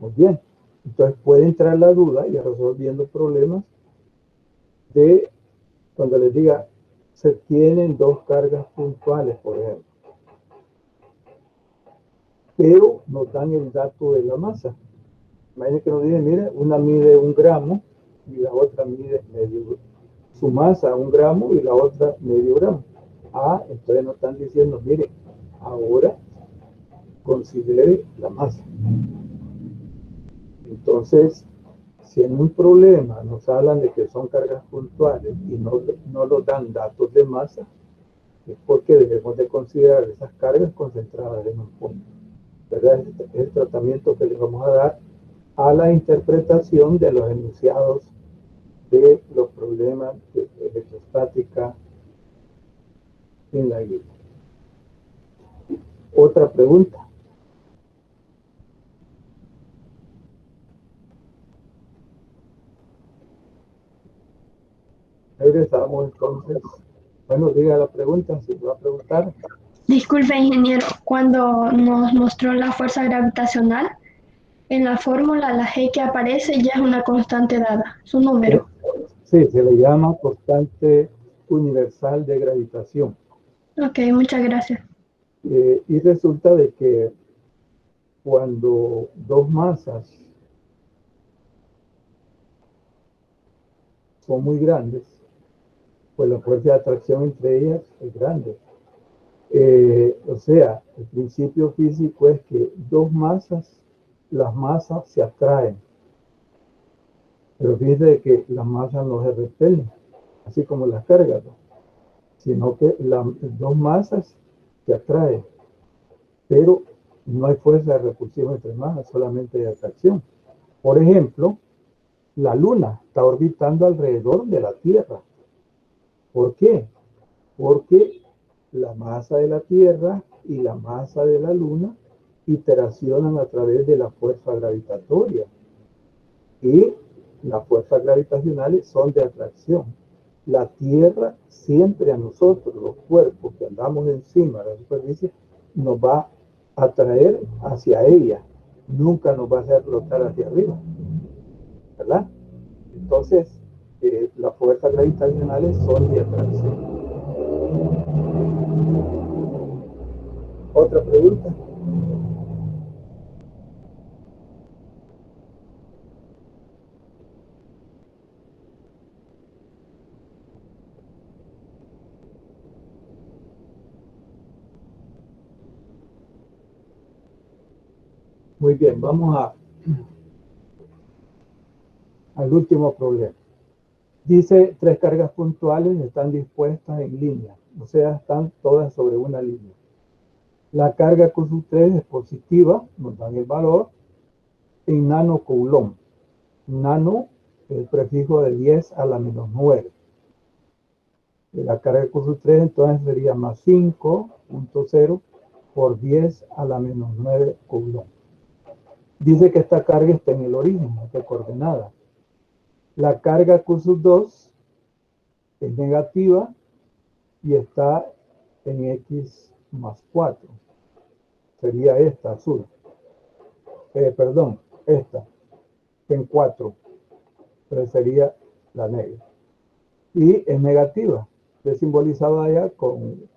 Muy bien. Entonces puede entrar la duda y resolviendo problemas de cuando les diga se tienen dos cargas puntuales, por ejemplo. Pero nos dan el dato de la masa. Imagínense que nos dicen, mire, una mide 1 gramo y la otra mide su masa 1 gramo y la otra medio gramo. Ah, entonces nos están diciendo, mire, ahora considere la masa. Entonces, si en un problema nos hablan de que son cargas puntuales y no nos dan datos de masa, es porque debemos de considerar esas cargas concentradas en un punto. ¿Verdad? Es el tratamiento que le vamos a dar a la interpretación de los enunciados de los problemas de electrostática en la guía. Otra pregunta. Regresamos entonces. Bueno, diga la pregunta, si va a preguntar. Disculpe, ingeniero, cuando nos mostró la fuerza gravitacional, en la fórmula la G que aparece ya es una constante dada, su número. Sí, se le llama constante universal de gravitación. Ok, muchas gracias. Y resulta de que cuando dos masas son muy grandes, pues la fuerza de atracción entre ellas es grande. O sea, el principio físico es que dos masas, las masas se atraen. Pero fíjense que las masas no se repelen, así como las cargas, ¿no? Sino que las dos masas se atraen. Pero no hay fuerza de repulsión entre masas, solamente de atracción. Por ejemplo, la Luna está orbitando alrededor de la Tierra. ¿Por qué? Porque la masa de la Tierra y la masa de la Luna interaccionan a través de la fuerza gravitatoria. Y las fuerzas gravitacionales son de atracción. La Tierra siempre a nosotros, los cuerpos que andamos encima de la superficie, nos va a atraer hacia ella. Nunca nos va a hacer flotar hacia arriba. ¿Verdad? Entonces, las fuerzas gravitacionales son de atracción. ¿Otra pregunta? Muy bien, vamos al último problema. Dice, tres cargas puntuales están dispuestas en línea, o sea, están todas sobre una línea. La carga Q3 es positiva, nos dan el valor. en nanocoulomb. Nano, el prefijo de 10 a la menos 9. De la carga de Q3 entonces sería más 5.0 por 10 a la menos 9 coulomb. Dice que esta carga está en el origen de coordenada. La carga Q2 es negativa y está en X más 4. Sería esta azul. Perdón, esta en 4. Pero sería la negra. Y es negativa, es simbolizada allá con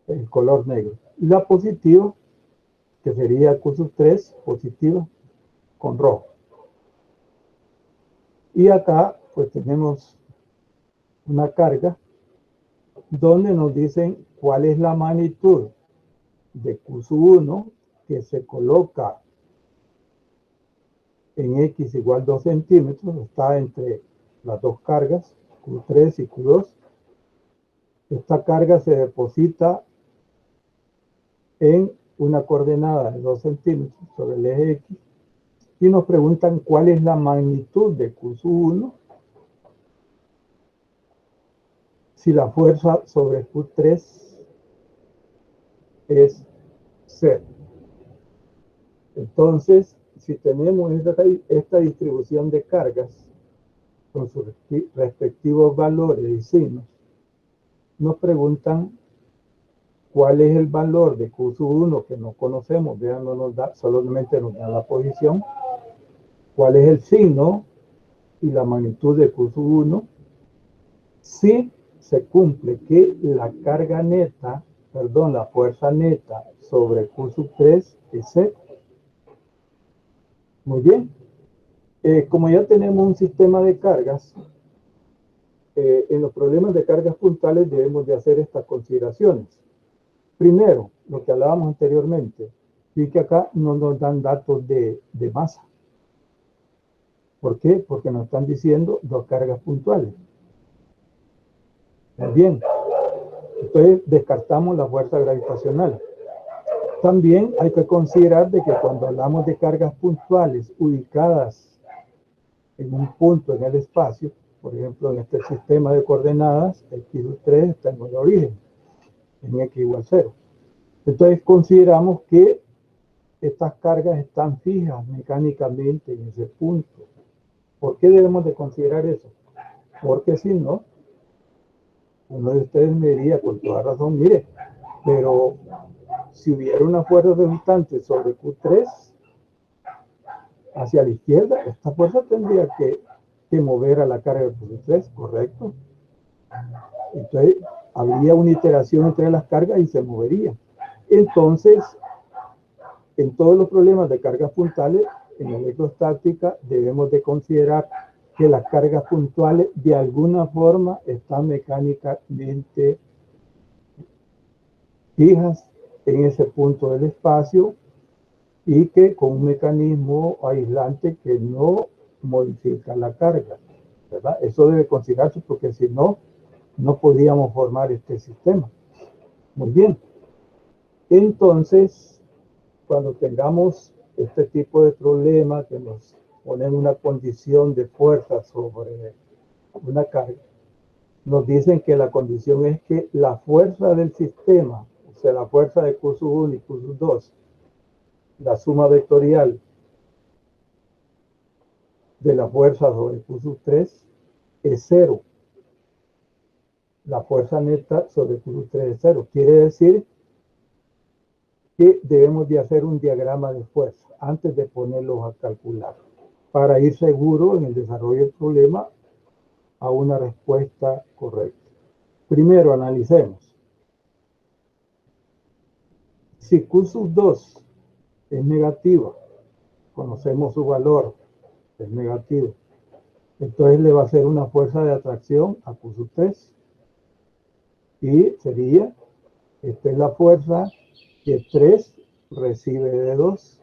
el color negro. Y la positiva, que sería Q3, positiva, con rojo. Y acá, pues tenemos una carga donde nos dicen cuál es la magnitud de Q1 que se coloca en X igual 2 centímetros, está entre las dos cargas, Q3 y Q2. Esta carga se deposita en una coordenada de 2 centímetros sobre el eje X y nos preguntan cuál es la magnitud de Q1 si la fuerza sobre Q3 es 0. Entonces, si tenemos esta distribución de cargas con sus respectivos valores y signos, nos preguntan cuál es el valor de Q1 que no conocemos, vean, no nos da, solamente nos da la posición, cuál es el signo y la magnitud de Q1, si se cumple que la carga neta, perdón, la fuerza neta sobre Q3 es 0. Muy bien. Como ya tenemos un sistema de cargas, en los problemas de cargas puntuales debemos de hacer estas consideraciones. Primero, lo que hablábamos anteriormente, y que acá no nos dan datos de masa. ¿Por qué? Porque nos están diciendo dos cargas puntuales. Muy bien. Entonces descartamos la fuerza gravitacional. También hay que considerar de que cuando hablamos de cargas puntuales ubicadas en un punto en el espacio, por ejemplo en este sistema de coordenadas, X3 está en el origen, en X igual 0. Entonces consideramos que estas cargas están fijas mecánicamente en ese punto. ¿Por qué debemos de considerar eso? Porque si no, uno de ustedes me diría con toda razón, mire, pero si hubiera una fuerza resultante sobre Q3 hacia la izquierda, esta fuerza tendría que mover a la carga de Q3, ¿correcto? Entonces, habría una iteración entre las cargas y se movería. Entonces, en todos los problemas de cargas puntuales, en electrostática, debemos de considerar que las cargas puntuales de alguna forma están mecánicamente fijas en ese punto del espacio y que con un mecanismo aislante que no modifica la carga, ¿verdad? Eso debe considerarse porque si no, no podíamos formar este sistema. Muy bien. Entonces, cuando tengamos este tipo de problema que nos pone en una condición de fuerza sobre una carga, nos dicen que la condición es que la fuerza del sistema, o sea, la fuerza de Q1 y Q2, la suma vectorial de la fuerza sobre Q3 es 0. La fuerza neta sobre Q3 es 0. Quiere decir que debemos de hacer un diagrama de fuerza antes de ponerlos a calcular para ir seguro en el desarrollo del problema a una respuesta correcta. Primero, analicemos. Si Q2 es negativa, conocemos su valor, es negativo, entonces le va a hacer una fuerza de atracción a Q3 y sería, esta es la fuerza que 3 recibe de 2.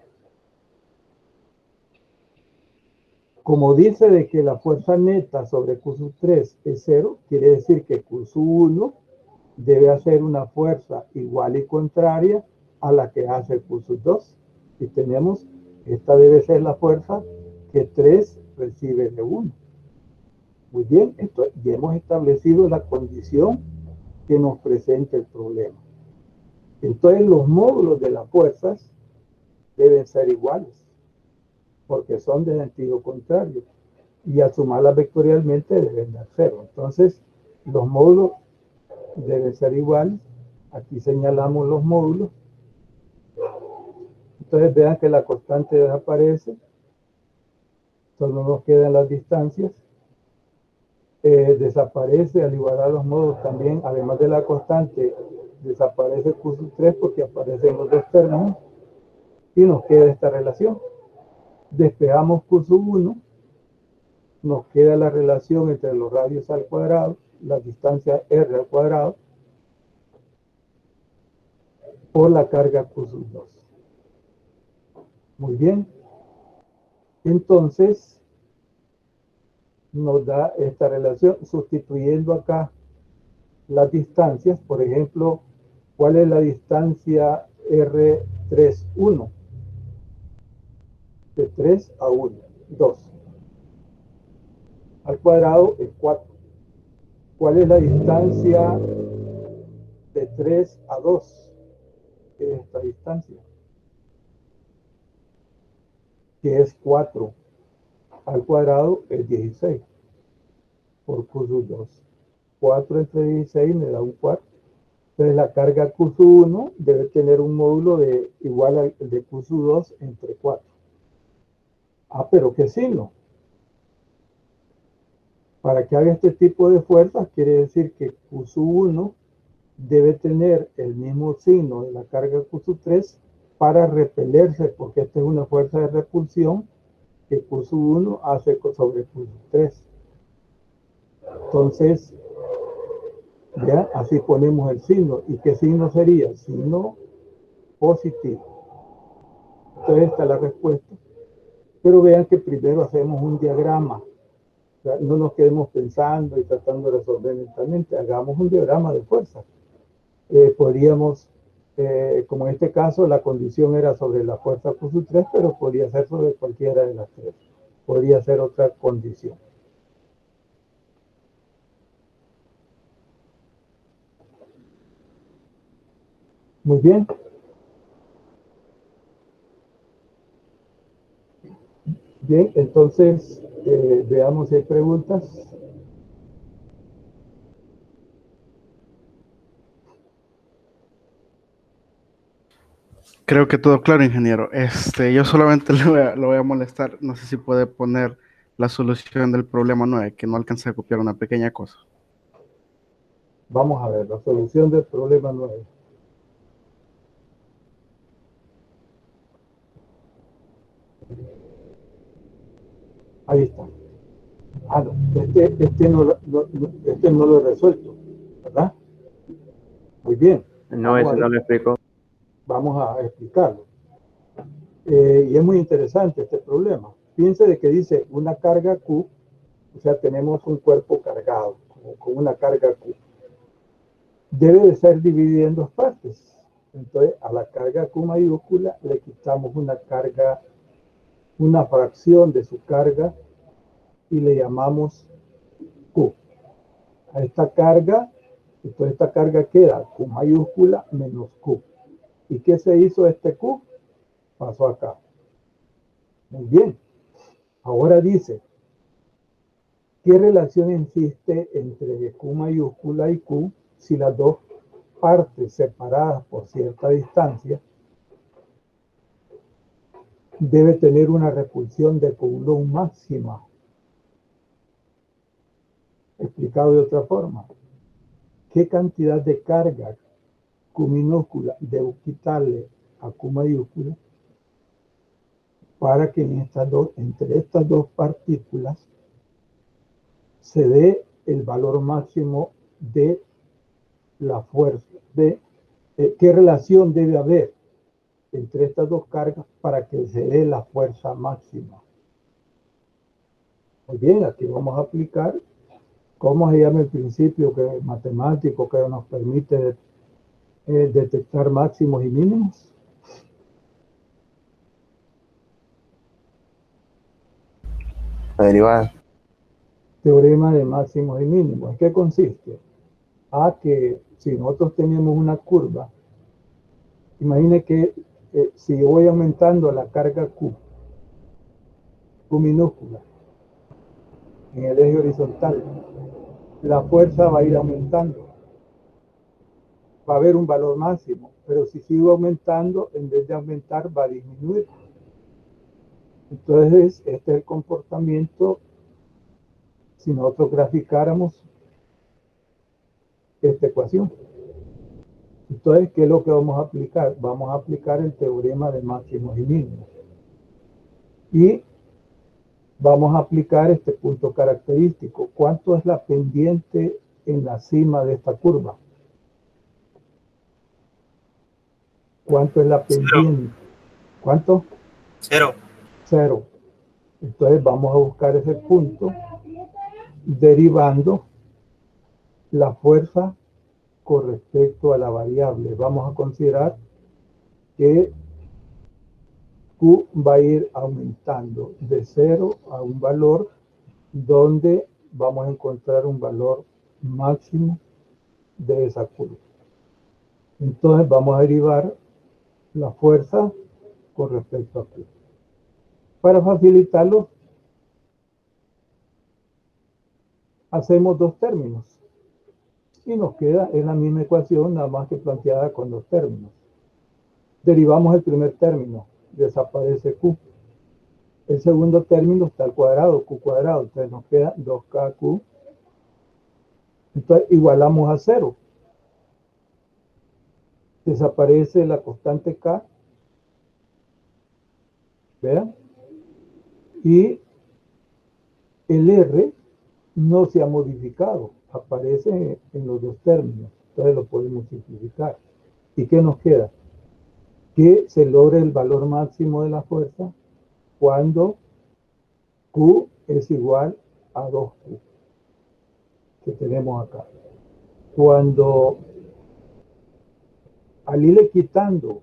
Como dice de que la fuerza neta sobre Q3 es 0, quiere decir que Q1 debe hacer una fuerza igual y contraria a la que hace Q2. Y tenemos Esta debe ser la fuerza que 3 recibe de 1. Muy bien, entonces ya hemos establecido la condición que nos presenta el problema. Entonces los módulos de las fuerzas deben ser iguales, porque son de sentido contrario, y al sumarlas vectorialmente deben dar 0. Entonces los módulos deben ser iguales. Aquí señalamos los módulos. Entonces vean que la constante desaparece, solo nos quedan las distancias. Desaparece al igualar los módulos también, además de la constante, desaparece Q3 porque aparecen los dos términos y nos queda esta relación. Despejamos Q1, nos queda la relación entre los radios al cuadrado, la distancia R al cuadrado, por la carga Q2. Muy bien. Entonces, nos da esta relación, sustituyendo acá las distancias. Por ejemplo, ¿cuál es la distancia R31? De 3 a 1, 2. Al cuadrado es 4. ¿Cuál es la distancia de 3 a 2? ¿Qué es esta distancia? Que es 4. Al cuadrado es 16. Por Q2. 4 entre 16 me da un cuarto. Entonces la carga Q1 debe tener un módulo igual al de Q2 entre 4. Ah, pero ¿qué signo? Para que haga este tipo de fuerzas, quiere decir que Q1 debe tener el mismo signo de la carga Q3 para repelerse, porque esta es una fuerza de repulsión que Q1 hace sobre Q3. Entonces, ya así ponemos el signo. ¿Y qué signo sería? Signo positivo. Entonces esta es la respuesta. Pero vean que primero hacemos un diagrama. O sea, no nos quedemos pensando y tratando de resolver mentalmente. Hagamos un diagrama de fuerza. Podríamos, como en este caso, la condición era sobre la fuerza Q3, pero podría ser sobre cualquiera de las tres. Podría ser otra condición. Muy bien. Bien, entonces veamos si hay preguntas. Creo que todo claro, ingeniero. Yo solamente lo voy a molestar. No sé si puede poner la solución del problema 9, que no alcancé a copiar una pequeña cosa. Vamos a ver, la solución del problema 9. Ahí está. Ah, no, este no lo he resuelto, ¿verdad? Muy bien. No, ese no lo explico. Vamos a explicarlo. Y es muy interesante este problema. Piense de que dice una carga Q, o sea, tenemos un cuerpo cargado, con una carga Q. Debe de ser dividida en dos partes. Entonces, a la carga Q mayúscula le quitamos una carga, una fracción de su carga y le llamamos Q. A esta carga, entonces esta carga queda Q mayúscula menos Q. ¿Y qué se hizo este Q? Pasó acá. Muy bien. Ahora dice, ¿qué relación existe entre Q mayúscula y Q si las dos partes separadas por cierta distancia debe tener una repulsión de Coulomb máxima? Explicado de otra forma, ¿qué cantidad de carga Q minúscula debo quitarle a Q mayúscula para que entre estas dos partículas se dé el valor máximo de la fuerza? ¿Qué relación debe haber entre estas dos cargas para que se dé la fuerza máxima? Muy bien, aquí vamos a aplicar cómo se llama el principio matemático que nos permite detectar máximos y mínimos. La derivada. Teorema de máximos y mínimos. ¿En qué consiste? Que si nosotros tenemos una curva, imagine que si yo voy aumentando la carga Q minúscula, en el eje horizontal, la fuerza va a ir aumentando. Va a haber un valor máximo, pero si sigo aumentando, en vez de aumentar, va a disminuir. Entonces, este es el comportamiento si nosotros graficáramos esta ecuación. Entonces, ¿qué es lo que vamos a aplicar? Vamos a aplicar el teorema de máximos y mínimos. Y vamos a aplicar este punto característico. ¿Cuánto es la pendiente en la cima de esta curva? ¿Cuánto es la pendiente? ¿Cuánto? 0. 0. Entonces vamos a buscar ese punto derivando la fuerza con respecto a la variable. Vamos a considerar que Q va a ir aumentando de 0 a un valor donde vamos a encontrar un valor máximo de esa curva. Entonces vamos a derivar la fuerza con respecto a Q. Para facilitarlo, hacemos dos términos. Y nos queda en la misma ecuación, nada más que planteada con dos términos. Derivamos el primer término, desaparece Q. El segundo término está al cuadrado, Q cuadrado. Entonces nos queda 2KQ. Entonces igualamos a 0. Desaparece la constante K. Vean. Y el R no se ha modificado. Aparece en los dos términos. Entonces lo podemos simplificar. ¿Y qué nos queda? Que se logre el valor máximo de la fuerza cuando Q es igual a 2Q, que tenemos acá. Cuando al irle quitando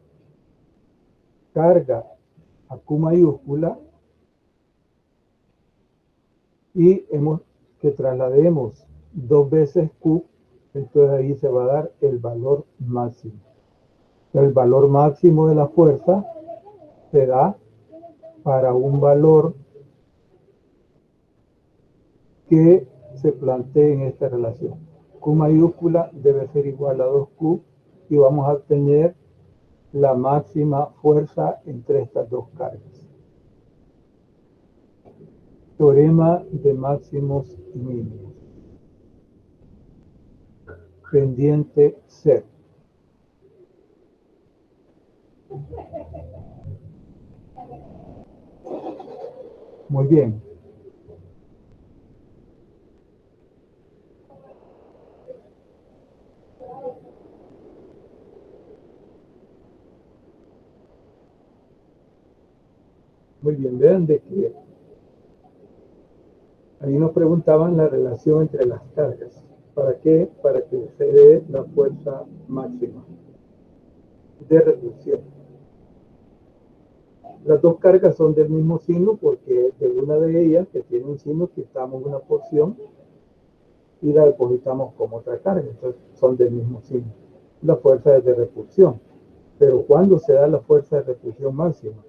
carga a Q mayúscula y que traslademos 2 veces Q, entonces ahí se va a dar el valor máximo. El valor máximo de la fuerza se da para un valor que se plantee en esta relación. Q mayúscula debe ser igual a 2Q y vamos a obtener la máxima fuerza entre estas dos cargas. Teorema de máximos y mínimos. Pendiente 0. Muy bien. Muy bien, vean de que ahí nos preguntaban la relación entre las cargas. ¿Para qué? Para que se dé la fuerza máxima de reducción. Las dos cargas son del mismo signo porque de una de ellas, que tiene un signo, quitamos una porción y la depositamos como otra carga. Entonces son del mismo signo. La fuerza es de repulsión. Pero ¿cuándo se da la fuerza de repulsión máxima?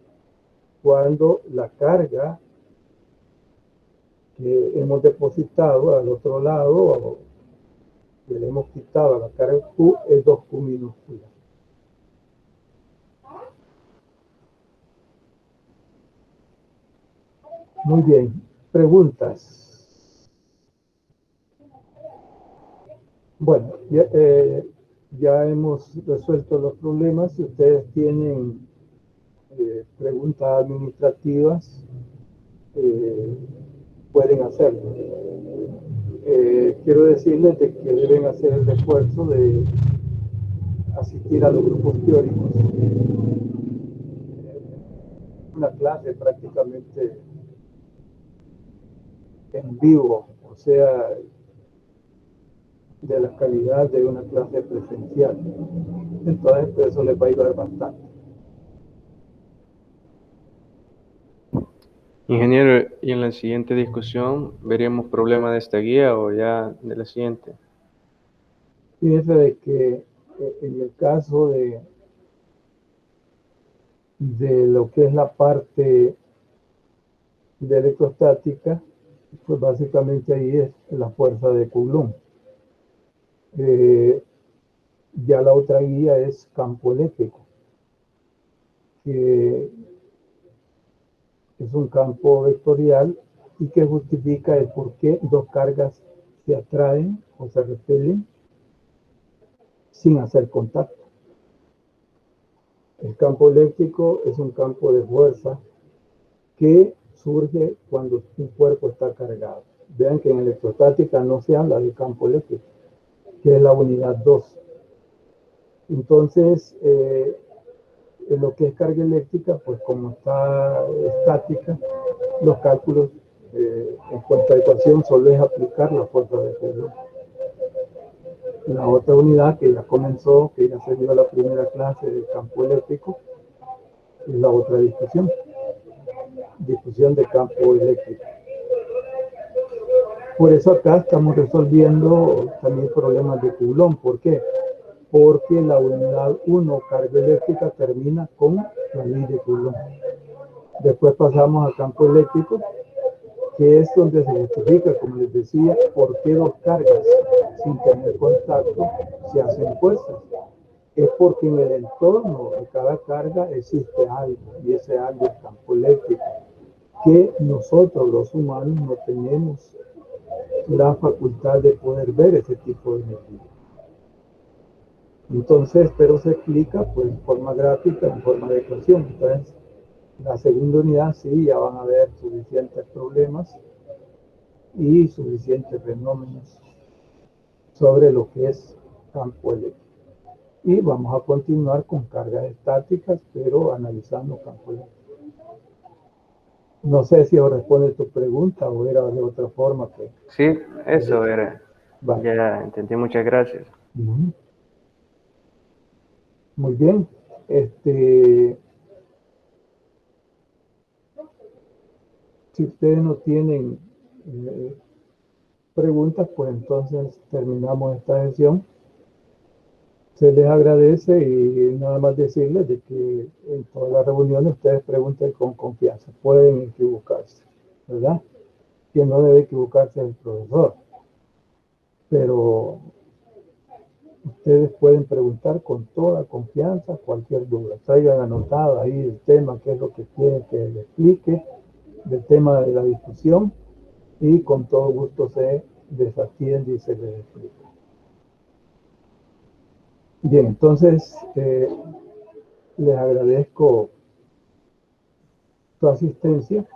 Cuando la carga que hemos depositado al otro lado, o que le hemos quitado a la carga Q, es 2Q minúscula. Muy bien. Preguntas. Bueno, ya hemos resuelto los problemas. Si ustedes tienen preguntas administrativas, pueden hacerlo. Quiero decirles de que deben hacer el esfuerzo de asistir a los grupos teóricos. Una clase prácticamente en vivo, o sea, de la calidad de una clase presencial. Entonces, pues, eso les va a ayudar bastante. Ingeniero, y en la siguiente discusión veremos problemas de esta guía o ya de la siguiente. Fíjense de que en el caso de lo que es la parte de electrostática, pues básicamente ahí es la fuerza de Coulomb. Ya la otra guía es campo eléctrico, que es un campo vectorial y que justifica el por qué dos cargas se atraen o se repelen sin hacer contacto. El campo eléctrico es un campo de fuerza que surge cuando un cuerpo está cargado. Vean que en electrostática no se habla de campo eléctrico, que es la unidad 2. Entonces, en lo que es carga eléctrica, pues como está estática, los cálculos en cuanto a ecuación solo es aplicar la fuerza de Coulomb. La otra unidad que ya comenzó, que ya se dio la primera clase del campo eléctrico, es la otra discusión de campo eléctrico. Por eso acá estamos resolviendo también problemas de Coulomb. ¿Por qué? Porque la unidad 1, carga eléctrica, termina con la ley de Coulomb. Después pasamos a campo eléctrico, que es donde se justifica, como les decía, por qué dos cargas sin tener contacto se hacen fuerzas. Es porque en el entorno de cada carga existe algo, y ese algo es campo eléctrico, que nosotros los humanos no tenemos la facultad de poder ver ese tipo de energía. Entonces, pero se explica pues en forma gráfica, en forma de ecuación. Entonces, la segunda unidad sí ya van a haber suficientes problemas y suficientes fenómenos sobre lo que es campo eléctrico. Y vamos a continuar con cargas estáticas, pero analizando campo eléctrico. No sé si responde tu pregunta o era de otra forma que... Sí, eso era. Vale. Ya entendí, muchas gracias. Muy bien. Si ustedes no tienen preguntas, pues entonces terminamos esta sesión. Se les agradece y nada más decirles de que en todas las reuniones ustedes pregunten con confianza. Pueden equivocarse, ¿verdad? Quien no debe equivocarse es el profesor. Pero ustedes pueden preguntar con toda confianza cualquier duda. Traigan anotado ahí el tema, qué es lo que quieren que les explique, del tema de la discusión, y con todo gusto se les atiende y se les explica. Bien, entonces les agradezco su asistencia.